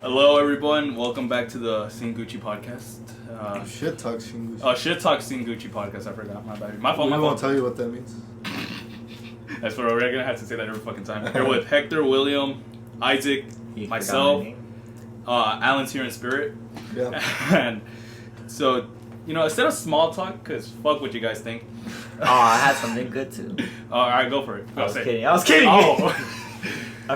Hello, everyone. Welcome back to the Sing Gucci podcast. Shit talk Shinguchi. Oh, Shit Talk Sing Gucci podcast. I forgot. My bad. My fault. We My won't fault. tell you what that means. That's what we're gonna have to say that every fucking time. Here with Hector, William, Isaac, myself, Alan's here in spirit, Yeah. and so instead of small talk, cause fuck what you guys think. Oh, I had something good too. All right, go for it. Go I was say it. kidding. I was kidding. Oh.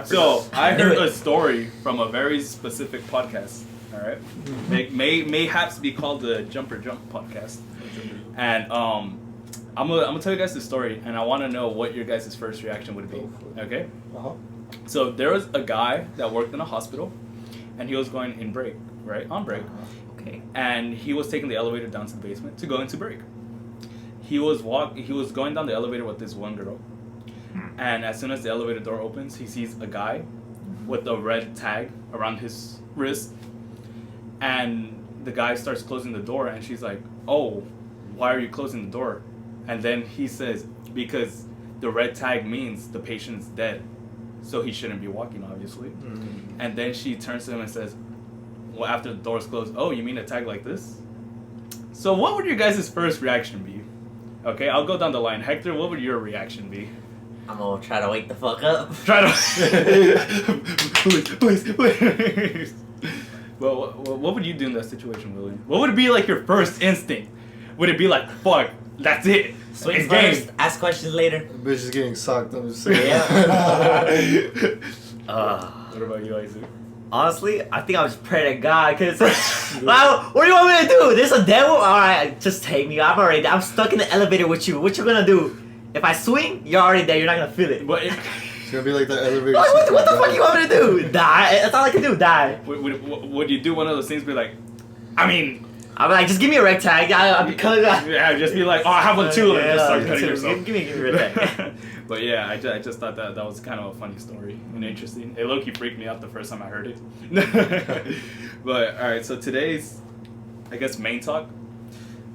So I knew heard it. a story from a very specific podcast. All right, mayhaps be called the Jumper Jump podcast. And I'm gonna tell you guys the story, and I want to know what your guys' first reaction would be. Okay? Uh-huh. So there was a guy that worked in a hospital, and he was going in break, right? On break, Okay. and he was taking the elevator down to the basement to go into break. He was going down the elevator with this one girl, and as soon as the elevator door opens, he sees a guy with a red tag around his wrist, and the guy starts closing the door, and she's like, "Oh, why are you closing the door?" And then he says, "Because the red tag means the patient's dead, so he shouldn't be walking, obviously." Mm-hmm. And then she turns to him and says, "Well, after the door's closed, oh, you mean a tag like this?" So what would your guys' first reaction be? Okay, I'll go down the line. Hector, what would your reaction be? I'm gonna try to wake the fuck up. Try to... please. Well, what would you do in that situation, William? What would be like your first instinct? Would it be like, fuck, that's it? Swing It's first, game. ask questions later. Bitch is getting socked. I'm just saying. What about you, Isaac? Honestly, I think I'll just pray to God, cause wow, what do you want me to do? There's a devil. All right, just take me. I'm stuck in the elevator with you. What you gonna do? If I swing, you're already there. You're not gonna feel it. But It's gonna be like the elevator. What the fuck you want me to do? Die? That's all I can do. Die. would you do one of those things? Be like, I mean, I'm like, just give me a rec tag. I'll be cutting. yeah, just be like, oh, I have one too, and just start me cutting too. yourself. Give me a rec tag. But yeah, I just thought that was kind of a funny story and interesting. It low-key freaked me out the first time I heard it. But all right, so today's, I guess, main talk.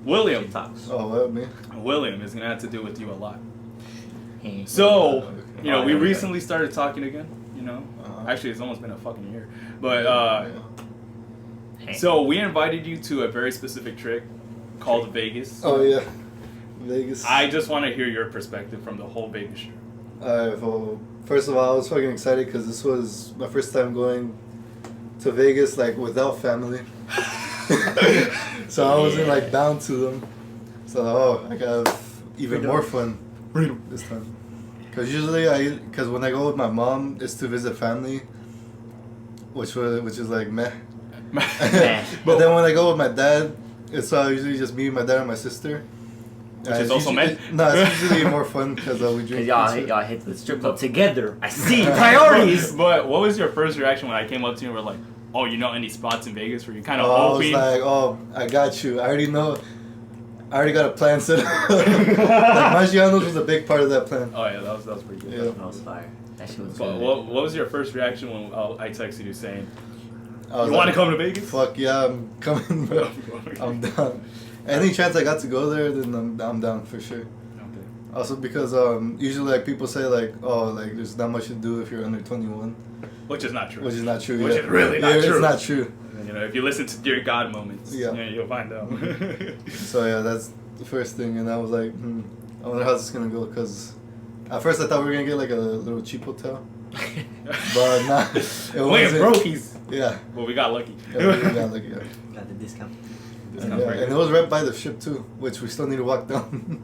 William Oh, what, me? William is gonna have to do with you a lot. Hey. So, Okay. we recently started talking again. Uh-huh. Actually, it's almost been a fucking year. But Hey. so we invited you to a very specific trip called Vegas. Oh, yeah. Vegas. I just want to hear your perspective from the whole Vegas trip. Alright, well, first of all, I was fucking excited because this was my first time going to Vegas, like, without family. So I wasn't, like, bound to them. So, I got even more fun this time. Because usually, because when I go with my mom, it's to visit family, which is, like, meh. But then when I go with my dad, it's usually just me, my dad, and my sister. Which is also usually, men? No, it's usually more fun because we Cause drink. y'all hit the strip club together. I see priorities. But what was your first reaction when I came up to you and were like, "Oh, you know any spots in Vegas where you kind of I was hoping?" like, oh, I got you. I already know. I already got a plan set up. Like, Maggiano's was a big part of that plan. Oh yeah, that was pretty good. Yeah. That was fire. That shit was But good. what was your first reaction when I texted you saying, I was "You want to like, come to Vegas?" Fuck yeah, I'm coming, bro. I'm down. Any chance I got to go there, then I'm down for sure. Okay. Also because usually like people say like, oh, like there's not much to do if you're under 21, Which is not true. which is not true. Which yeah. is really not Yeah, true. It's not true. If you listen to Dear God moments, Yeah. you'll find out. So yeah, that's the first thing, and I was like, I wonder how this is gonna go. Cause at first I thought we were gonna get like a little cheap hotel, but nah, it Wait, wasn't. brokies. Yeah, Well, we got lucky. yeah, we got lucky. Yeah. Got the discount. And it was right by the ship too, which we still need to walk down.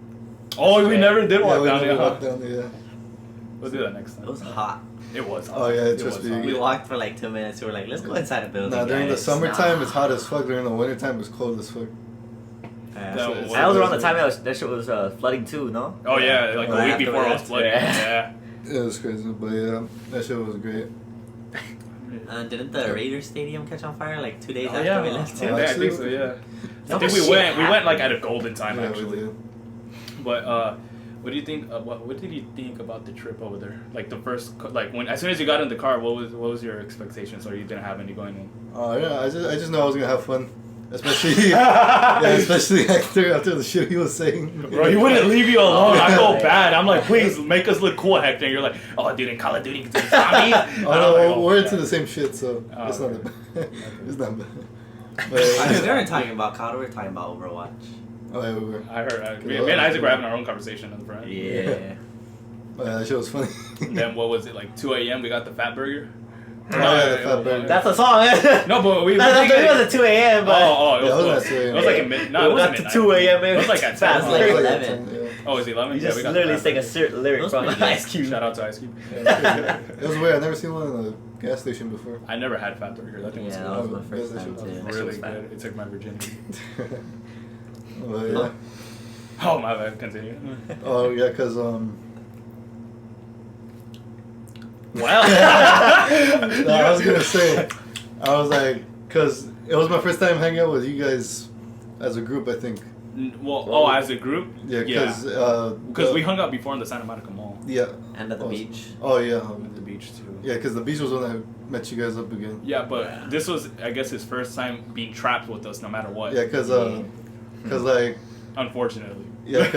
Oh, we never did walk yeah, down we there. never Huh? walked down there. Yeah. We'll do that next It time. was hot. It was. Oh, yeah, It trust was me. hot. We walked for like 2 minutes. We were like, let's go inside the building. Nah, during the guys. summertime Nah. it's hot as fuck. During the wintertime it's cold as fuck. Yeah. That was- That was around the time that shit was flooding too, no? Oh yeah, like Right a week after before it was that, flooding. yeah. Yeah. It was crazy, but yeah, that shit was great. Didn't the Raiders stadium catch on fire like 2 days Oh, after yeah. we left too? Oh, Yeah, I actually? think so. Yeah. I Oh, think we shit went. We went happened. like at a golden time Yeah, actually. we did. But what do you think? What did you think about the trip over there? Like the first, like when as soon as you got in the car, what was your expectations, or you didn't have any going in? Oh yeah, I just know I was gonna have fun. Especially, yeah, especially after the shit he was saying. Bro, he wouldn't leave you alone. I go bad. I'm like, please make us look cool, Hector. And you're like, oh, dude, in Call of Duty, it's zombies. Oh no, we're into the same shit, so Oh, it's not okay. that bad. It's not bad. I But, mean, we weren't talking about COD, we were talking about Overwatch. oh yeah, we were. I heard. Me and Isaac were having our own conversation on the front. Yeah. That shit was funny. And then what was it, like 2 a.m. we got the fat burger? Oh, yeah, the fat burger. That's a song. No, but we That's did it was at 2 a.m. But Oh, Yeah, it wasn't close. at 2 a.m. It was like a mid. No, it it wasn't got to midnight. 2 a.m. It was like at 10. Fast Like lyrics. 11. Yeah. Oh, is it 11? You Yeah, just we got literally the sing a fat burger. lyric Those from pretty good. Ice Cube. Shout out to Ice Cube. Yeah. It was weird. I never seen one in a gas station before. I never had fat burger. That thing was Yeah, good. that was my Oh, first yeah, time that too. shit was really fat. good. It took my virginity. But yeah. Oh, my bad. Continue. Oh yeah, cause Well. no, I was gonna say, I was like, cause it was my first time hanging out with you guys as a group. I think. Well, as a group? Yeah, cause Because we hung out before in the Santa Monica Mall. Yeah. And at the Oh, beach. Oh yeah. At the beach, too. Yeah, cause the beach was when I met you guys up again. Yeah, but this was, I guess, his first time being trapped with us, no matter what. Yeah, cause like Unfortunately. yeah,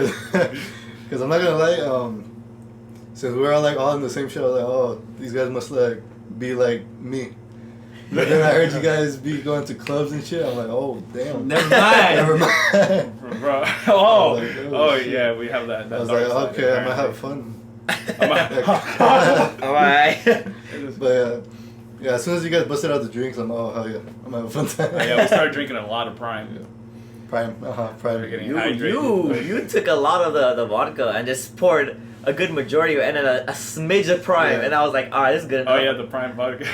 cause I'm not gonna lie. Since we were like all in the same show, I was like, oh, these guys must like be like me. But then I heard you guys be going to clubs and shit. I'm like, oh damn. Never mind. Never mind. Bro. Oh, I was like, oh, shit. yeah, we have that. I was dark like, side, okay, I might apparently. have fun. Alright. But yeah, as soon as you guys busted out the drinks, I'm oh hell yeah, I'm having a fun time. Yeah, we started drinking a lot of Prime. Yeah. Prime, Prime. We're getting You hydrated. took a lot of the vodka and just poured a good majority and then a smidge of Prime, Yeah. and I was like, alright, this is good enough. Oh yeah, the Prime vodka.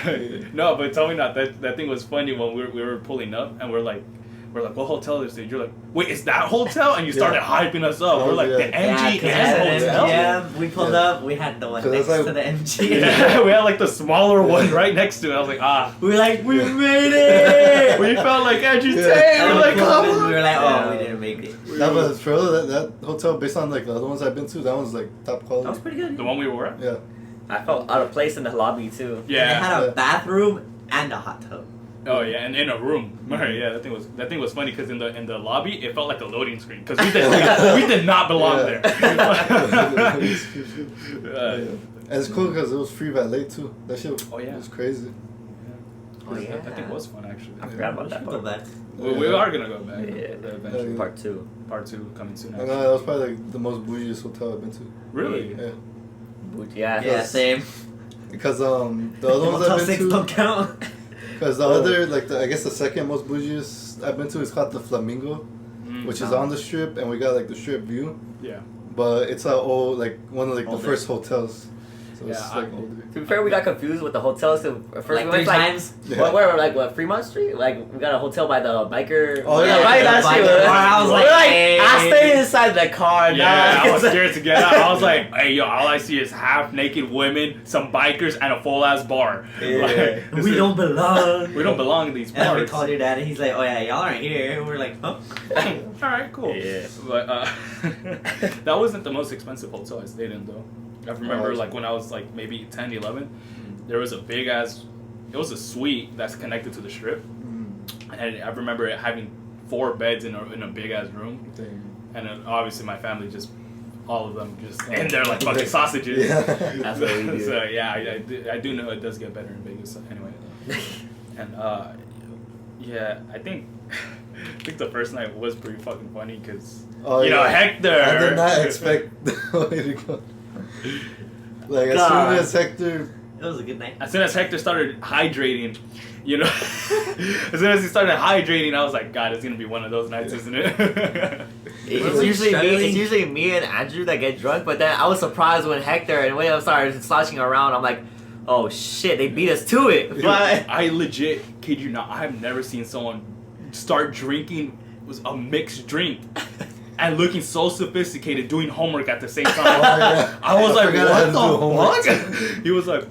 No, but tell me not that thing was funny when we were pulling up and we're like, what hotel is it? You're like, wait, is that hotel? And you started hyping us up. Oh, We're like, yeah. the MGM Yeah, hotel. yeah, we pulled Yeah. up. We had the one So next that's like- to the MG. Yeah, we had like the smaller one right next to it. I was like, We were like, we Yeah. made it. we felt like Andrew Yeah. Tate. And We're we like, pulled up come and on. we were like, oh, Yeah. we didn't make it. That was for real. That hotel, based on like the other ones I've been to, that one's like top That quality. was pretty good. The one we were at? Yeah. I felt out of place in the lobby too. And it Yeah. had a Yeah. bathroom and a hot tub. Oh yeah, and in a room. Right, yeah, that thing was funny because in the lobby it felt like a loading screen because we did not belong Yeah. there. And it's cool because it was free valet too. That shit Oh, yeah. was crazy. Oh, yeah. That thing was fun actually. I forgot We about that should go part. back. We are gonna go back. Yeah. Eventually. Yeah. Part 2. Part 2 coming soon. I know Actually. that was probably like the most bougiest hotel I've been to. Really? Yeah. Yeah. Yeah, same. Because the other ones Motel I've 6 been don't to, count. because the other like I guess the second most bougiest I've been to is called the Flamingo, Mm. which is on the strip, and we got like the strip view. Yeah. But it's a old like one of like the Older. first hotels, so it's Yeah, like I- older. To be fair, we got confused with the hotel. So first Like we 3 went like, times. Yeah. where like what Fremont Street? Like we got a hotel by the biker. Oh, yeah, right. the That shit biker was. bar. I was we're like, I hey. stayed inside the car. Yeah, nah, I was scared to get out. I was like, hey, yo, all I see is half naked women, some bikers, and a full ass bar. Yeah. Like, this We is- don't belong. We don't belong in these And we bars. called your dad and he's like, oh yeah, y'all aren't here. And we're like, huh? All right, cool. Yeah. But that wasn't the most expensive hotel I stayed in, though. I remember, Oh, like, when I was, like, maybe 10, 11, there was a big ass, it was a suite that's connected to the strip. And I remember it having 4 beds in a big ass room. Dang. And then obviously my family just, all of them just in there like fucking sausages. Yeah. That's what we do. So yeah, I do know it does get better in Vegas anyway. And yeah, I think the first night was pretty fucking funny because Oh, you know yeah. Hector. I did not expect the way to go. Like as God. soon as Hector, It was a good night. As soon as Hector started hydrating, you know, as soon as he started hydrating, I was like, God, it's gonna be one of those nights, isn't it? It's we usually me. struggling? It's usually me and Andrew that get drunk. But then I was surprised when Hector and William started sloshing around. I'm like, oh shit, they beat us to it. But I legit kid you not. I have never seen someone start drinking was a mixed drink and looking so sophisticated, doing homework at the same time. Oh, yeah. I was I like, forgot I had what to do the homework. fuck? He was like,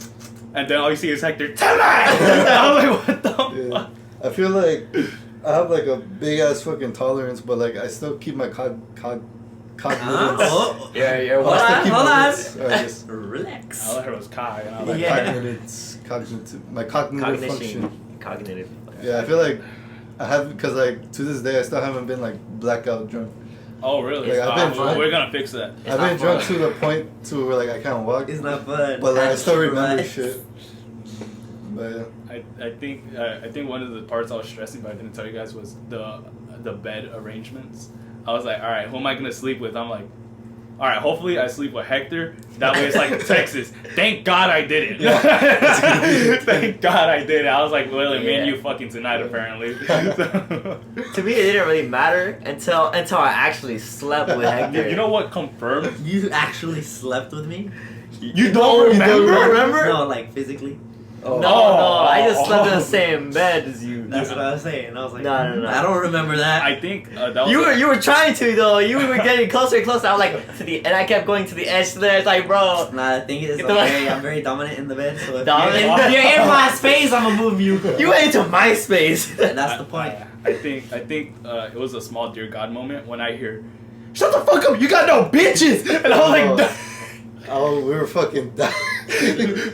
and then all you see is Hector. Tonight. I was like, what the yeah. fuck? I feel like I have like a big ass fucking tolerance, but like I still keep my cognitive. Oh, yeah, you're I'll Hold still on, keep hold my on. wits. Alright, just relax. All I heard was Kai, and I was my like, Yeah. cognitive, my cognitive function. Cognitive. Yeah, I feel like I haven't, because like to this day I still haven't been like blackout drunk. Oh really? Like, I've been drunk. We're gonna fix that. I've not been drunk fun. to the point to where like I can't walk, It's not fun. but like I That's still super remember nice. shit. But yeah. I think one of the parts I was stressing, but I didn't tell you guys, was the bed arrangements. I was like, all right, who am I gonna sleep with? I'm like, all right, hopefully I sleep with Hector. That way it's like Texas. Thank God I did it. Thank God I did it. I was like, William, me and you fucking tonight apparently. To me, it didn't really matter until I actually slept with Hector. You know what confirmed? You actually slept with me? You don't remember? No, like physically. Oh. No, I just slept in the same bed as you. That's what I was saying. I was like, No. I don't remember that. I think that was You were trying to though. You were getting closer and closer. I was like to the, and I kept going to the edge. There, it's like, bro. Nah, the thing is, Get the- I'm very dominant in the bed. So if Dominant? you're, if you're in my space, I'm gonna move you. You went into my space. That's the point. I think it was a small dear God moment when I hear, "Shut the fuck up! You got no bitches!" And I was like, Oh, we were fucking dying.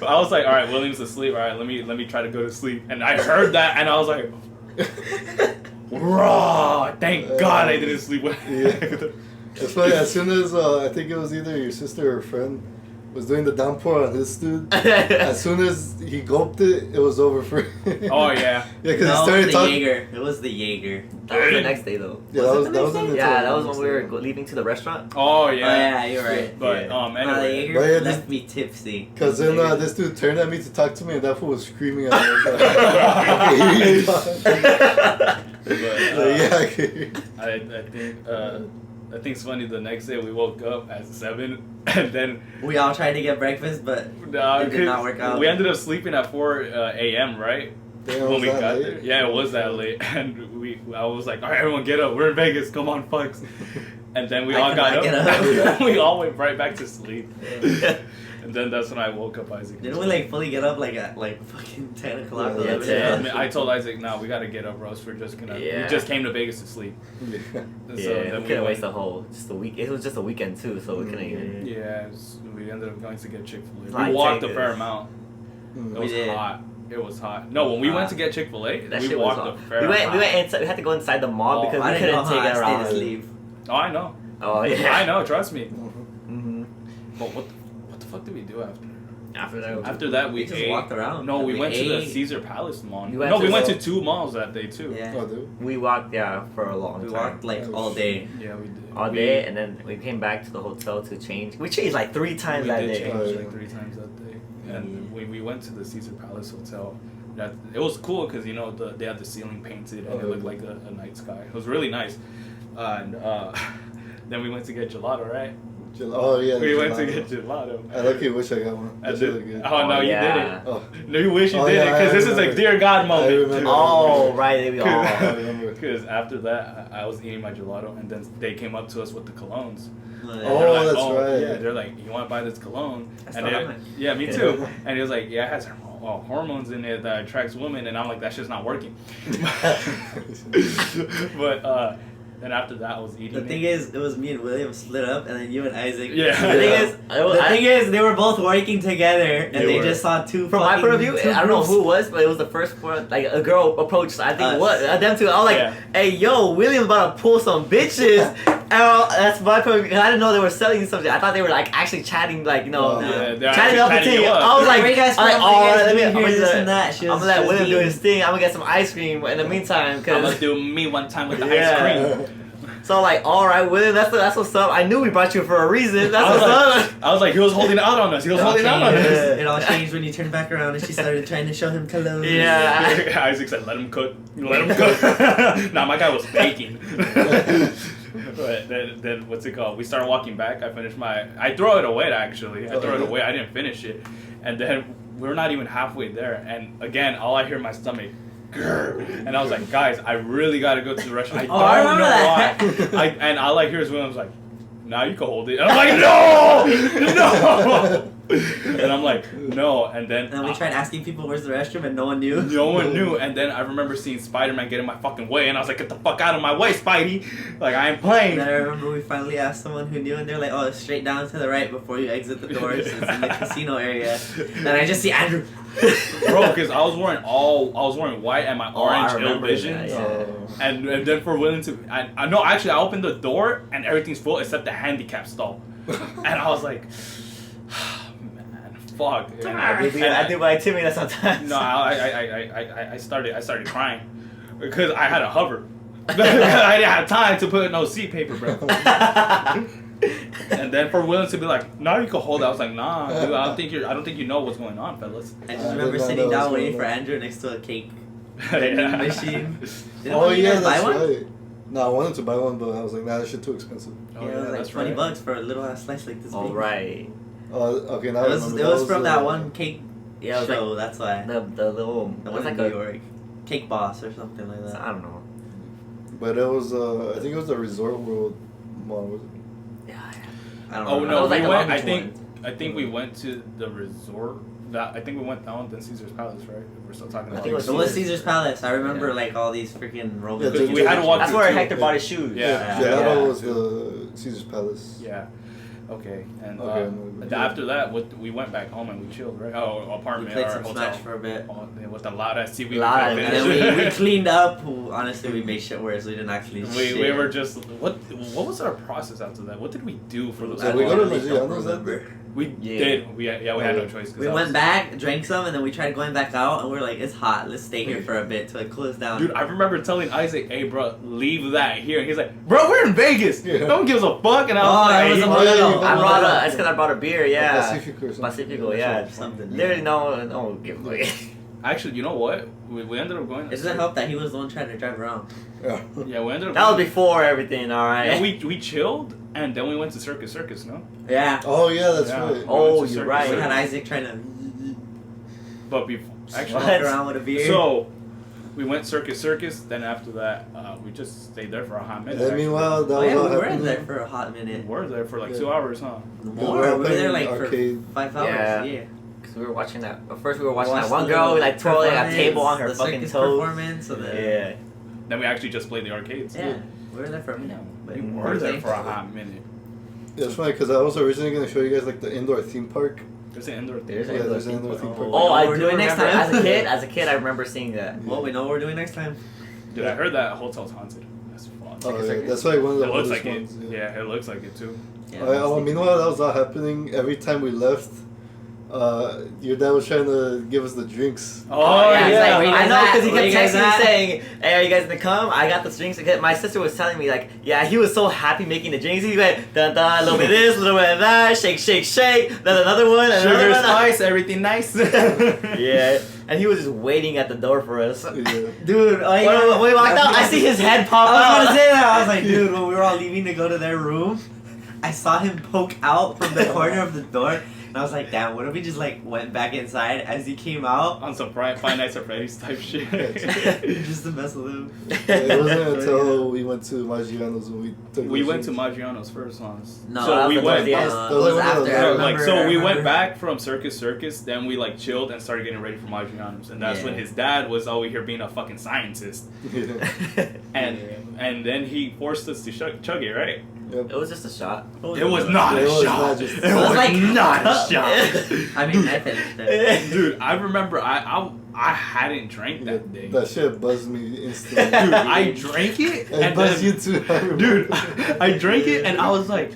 I was like, all right, William's asleep. All right, let me try to go to sleep. And I heard that, and I was like, raw. Thank God I didn't sleep with. Yeah. It's funny, as soon as I think it was either your sister or friend was doing the downpour on his dude, as soon as he gulped it, it was over for him. Oh yeah. Yeah, because No, he it started was the talking. Jaeger. It was the Jaeger. That was the next day though. Yeah, Was it that was the in next the day? Yeah, that was when we were leaving to the restaurant. Oh Oh yeah. yeah, you're right. But yeah. anyway. Nah, the Jaeger But yeah, left me tipsy. Because then this dude turned at me to talk to me, and that fool was screaming at me. I could hear you talk. But, Yeah, I could hear you. I think it's funny. The next day we woke up at 7, and then We all tried to get breakfast, but it did not work out. we ended up sleeping at 4 a.m. Right Damn, when was we that got late? there. Yeah, it was that late, and I was like, all right, everyone get up. We're in Vegas. Come on, fucks. And then we I all got cannot up. get up. We all went right back to sleep. And then that's when I woke up Isaac. Didn't we like fully get up like at like fucking 10 o'clock? Yeah, 11 10. I, mean, I told Isaac, no, we gotta get up, Rose. We're just gonna. Yeah. We just came to Vegas to sleep. Yeah. And Yeah, so we then couldn't waste went- the whole just a week. It was just a weekend too, so we couldn't even. Yeah, we ended up going to get Chick-fil-A. Like We walked a Vegas. fair amount. Mm. It was did. hot. It was hot. No, when we went to get Chick-fil-A, That we shit was walked hot. a fair We went amount. inside. We had to go inside the mall Oh, because I we didn't know couldn't how take I it stayed around. asleep. Oh, I know. Oh yeah. I know. Trust me. Mm-hmm. But what the fuck did we do after? After that, We just ate. walked around. No, we went to the ate. Caesar Palace Mall. You went No, to we went the- to 2 malls that day too. Yeah. Oh, dude. we walked for a long We time. walked like all day. Yeah, we did. All day, and then we came back to the hotel to change. We changed like 3 times We that did day. change Oh, like yeah. 3 times that day. And when we went to the Caesar Palace Hotel, that it was cool because you know they had the ceiling painted and it looked like a night sky. It was really nice. And then we went to get gelato, right? Oh, yeah. We the went to gelato. get gelato. I lucky wish I got one. And That's then- really good. Oh no, Oh, you yeah. didn't. Oh, No, you wish you Oh, did it yeah, I because this is a remember. dear God moment. remember. Oh right, we all. I remember. Because after that, I was eating my gelato, and then they came up to us with the colognes. Oh, And they're like, that's right. Yeah, they're like, you want to buy this cologne? I And still they- have it. yeah, me too. And he was like, yeah, it has hormones in it that attracts women, and I'm like, that shit's not working. But then after that, I was eating. The thing is, it was me and William split up, and then you and Isaac. Yeah. The thing is, The thing is, they were both working together, and They they were. just saw two. from my fucking- point of view, two I don't know groups. who it was, but it was the first one. Like a girl approached, I think Us. what them two. I was like, Yeah. "Hey, yo, William's about to pull some bitches." And that's my point of view. I didn't know they were selling something. I thought they were like actually chatting, like you know, Oh, Yeah, they're chatting actually up the chatting thing. you up. I was like, Where you guys I'm like, from? all What you right, guys let me. doing I'm here, this and gonna, that. She I'm was- gonna let she was William do being- his thing. I'm gonna get some ice cream in the meantime, I'm gonna cause do me one time with the Yeah. ice cream. so like, all right, William, that's what's up. I knew we brought you for a reason. That's I was, what's like, I was like, he was holding out on us. He was It all holding out on changed. us. It all changed when you turned back around and she started trying to show him cologne. Yeah. Isaac said, let him cook. Let him cook. Nah, my guy was baking. But then what's it called? We started walking back. I finished I throw it away actually. I throw it away. I didn't finish it. And then we're not even halfway there. And again, all I hear in my stomach, grr. And I was like, guys, I really gotta go to the restaurant. I don't I know remember why. And all I hear is William's like, now you can hold it. And I'm like, no! No! And I'm like, no. And then And we tried asking people where's the restroom, and no one knew. no one knew. And then I remember seeing Spider-Man get in my fucking way, and I was like, get the fuck out of my way, Spidey. Like, I ain't playing. And I remember we finally asked someone who knew, and they're like, "Oh, it's straight down to the right before you exit the doors. It's in the casino area." And I just see Andrew. Bro, because I was wearing white and my Oh, I orange ill remember vision. that, yeah. And then for willing to, I know actually I opened the door and everything's full except the handicap stall, and I was like, man, fuck. And I do my Timmy that sometimes. no, I started crying because I had to hover. I didn't have time to put no seat paper, bro. And then for willing to be like, now you can hold it. I was like, nah, dude, I don't think you know what's going on, fellas. I just I remember did not sitting know down what's waiting going for on. Andrew next to a cake Yeah. machine. Didn't Oh one of you yeah, guys buy that's one? right. No, I wanted to buy one, but I was like, nah, that shit too expensive. Oh, Yeah, it was like that's $20 right. for a little ass slice like this. All big. right. Oh, okay, now I It was, remember. it was from that one cake Yeah, it was show. That's why. The little. The It one was in like New a. York. Cake Boss or something like I that. don't know. But it was, I think it was the Resort World mall. Was it? Yeah. I don't Oh know. It no, was like we the went. longest I think we went to the resort. I think we went down then Caesar's Palace, right? We're still talking I about. think it was So what's Caesar's Palace? I remember Yeah. like all these freaking Roman. Yeah, Because we had to walk That's through where two. Hector bought his shoes. Yeah. Gelato Yeah. was the Caesar's Palace. Yeah. Okay. And Okay, after that, we went back home and we chilled, right? Oh, We apartment played or some hotel. Smash for a bit. Oh, yeah, with the loud ass TV. Loud, we And couldn't then finish. we cleaned up. Honestly, we made shit worse. We didn't actually. we shit. were just what was our process after that? What did we do for those? So we go to honestly don't Maggiano's that remember. day? We Yeah. did. We had no choice. 'cause We that went was- back, drank some, and then we tried going back out, and we are like, "It's hot. Let's stay here for a bit till it cools down." Dude, I remember telling Isaac, "Hey, bro, leave that here." He's like, "Bro, we're in Vegas. Yeah. No one gives a fuck." And I Oh, was like, it was a Oh, modelo. yeah, you I got brought one. a. It's because I brought a beer. Yeah. Pacifico or something. Pacifico. Yeah. Something. Literally no give away. Actually, you know what? We ended up going. It doesn't help that he was the one trying to drive around. Yeah. Yeah, we ended up. That was before everything. All right. Yeah, we chilled and then we went to Circus, no? Yeah. Oh yeah, that's Yeah. right. Oh, We went to you're Circus right. We had Circus. Isaac trying to But before, actually, walk What? around with a beer. so we went Circus. Then after that, we just stayed there for a hot And minute. then actually. meanwhile, that oh, was yeah, all we were happening. there for a hot We minute. were there for like Yeah. 2 hours, huh? More. were We were there playing like arcade. for 5 hours. Yeah. Yeah. Because we were watching that. First we were watching Watched that one the girl little like twirling a performance, table on her the fucking circus toes. performance. And then, Yeah. Then we actually just played the arcades. Yeah. We were there for a minute. But We we were there playing for a hot minute. Yeah, it's funny because I was originally gonna show you guys like the indoor theme park. There's an indoor There's thing. Yeah, an there's an indoor indoor theme theme park. park. Oh, I We're do doing next remember. time. As a kid, I remember seeing that. Well, we know what we're doing next time. Dude, I heard that hotel's haunted. That's fun. Oh, Circus. yeah, that's like one of the It looks oldest like ones. it. Yeah, it looks like it too. Yeah, Meanwhile, that was all happening. Every time we left, your dad was trying to give us the drinks. Oh, he's yeah. like, Where you I guys know at? because he Where kept you guys texting me at? saying, "Hey, are you guys gonna come? I got the drinks." Because my sister was telling me like, yeah, he was so happy making the drinks. He went dun dun, a little bit of this, a little bit of that, shake, shake, shake. Then another one, another Sugar, one. spice, everything nice. Yeah, and he was just waiting at the door for us. Yeah. Dude, oh, yeah. When we walked out, I see his head pop I was out. gonna say that. I was like, dude, when we were all leaving to go to their room, I saw him poke out from the corner of the door, and I was like, damn, what if we just like went back inside as he came out, On some Five Nights at Freddy's type shit. just to mess with him? It wasn't until we went to Maggiano's when we took We those went to drinks. Maggiano's first, huh? No, so that we was went. towards the end. That It was was one of after. the- I So, remember, so I we went remember. back from Circus, then we like chilled and started getting ready for Maggiano's, and that's Yeah. when his dad was over here being a fucking scientist, Yeah. and then he forced us to chug it, right? Yep. It was just a shot. It was not It a was shot. not just- It It was was like- not a shot. I mean, I finished it. Dude, I remember I hadn't drank that day. That shit buzzed me instantly. Dude, I drank it, It and buzzed then, you too. I remember. dude, I drank it, and I was like,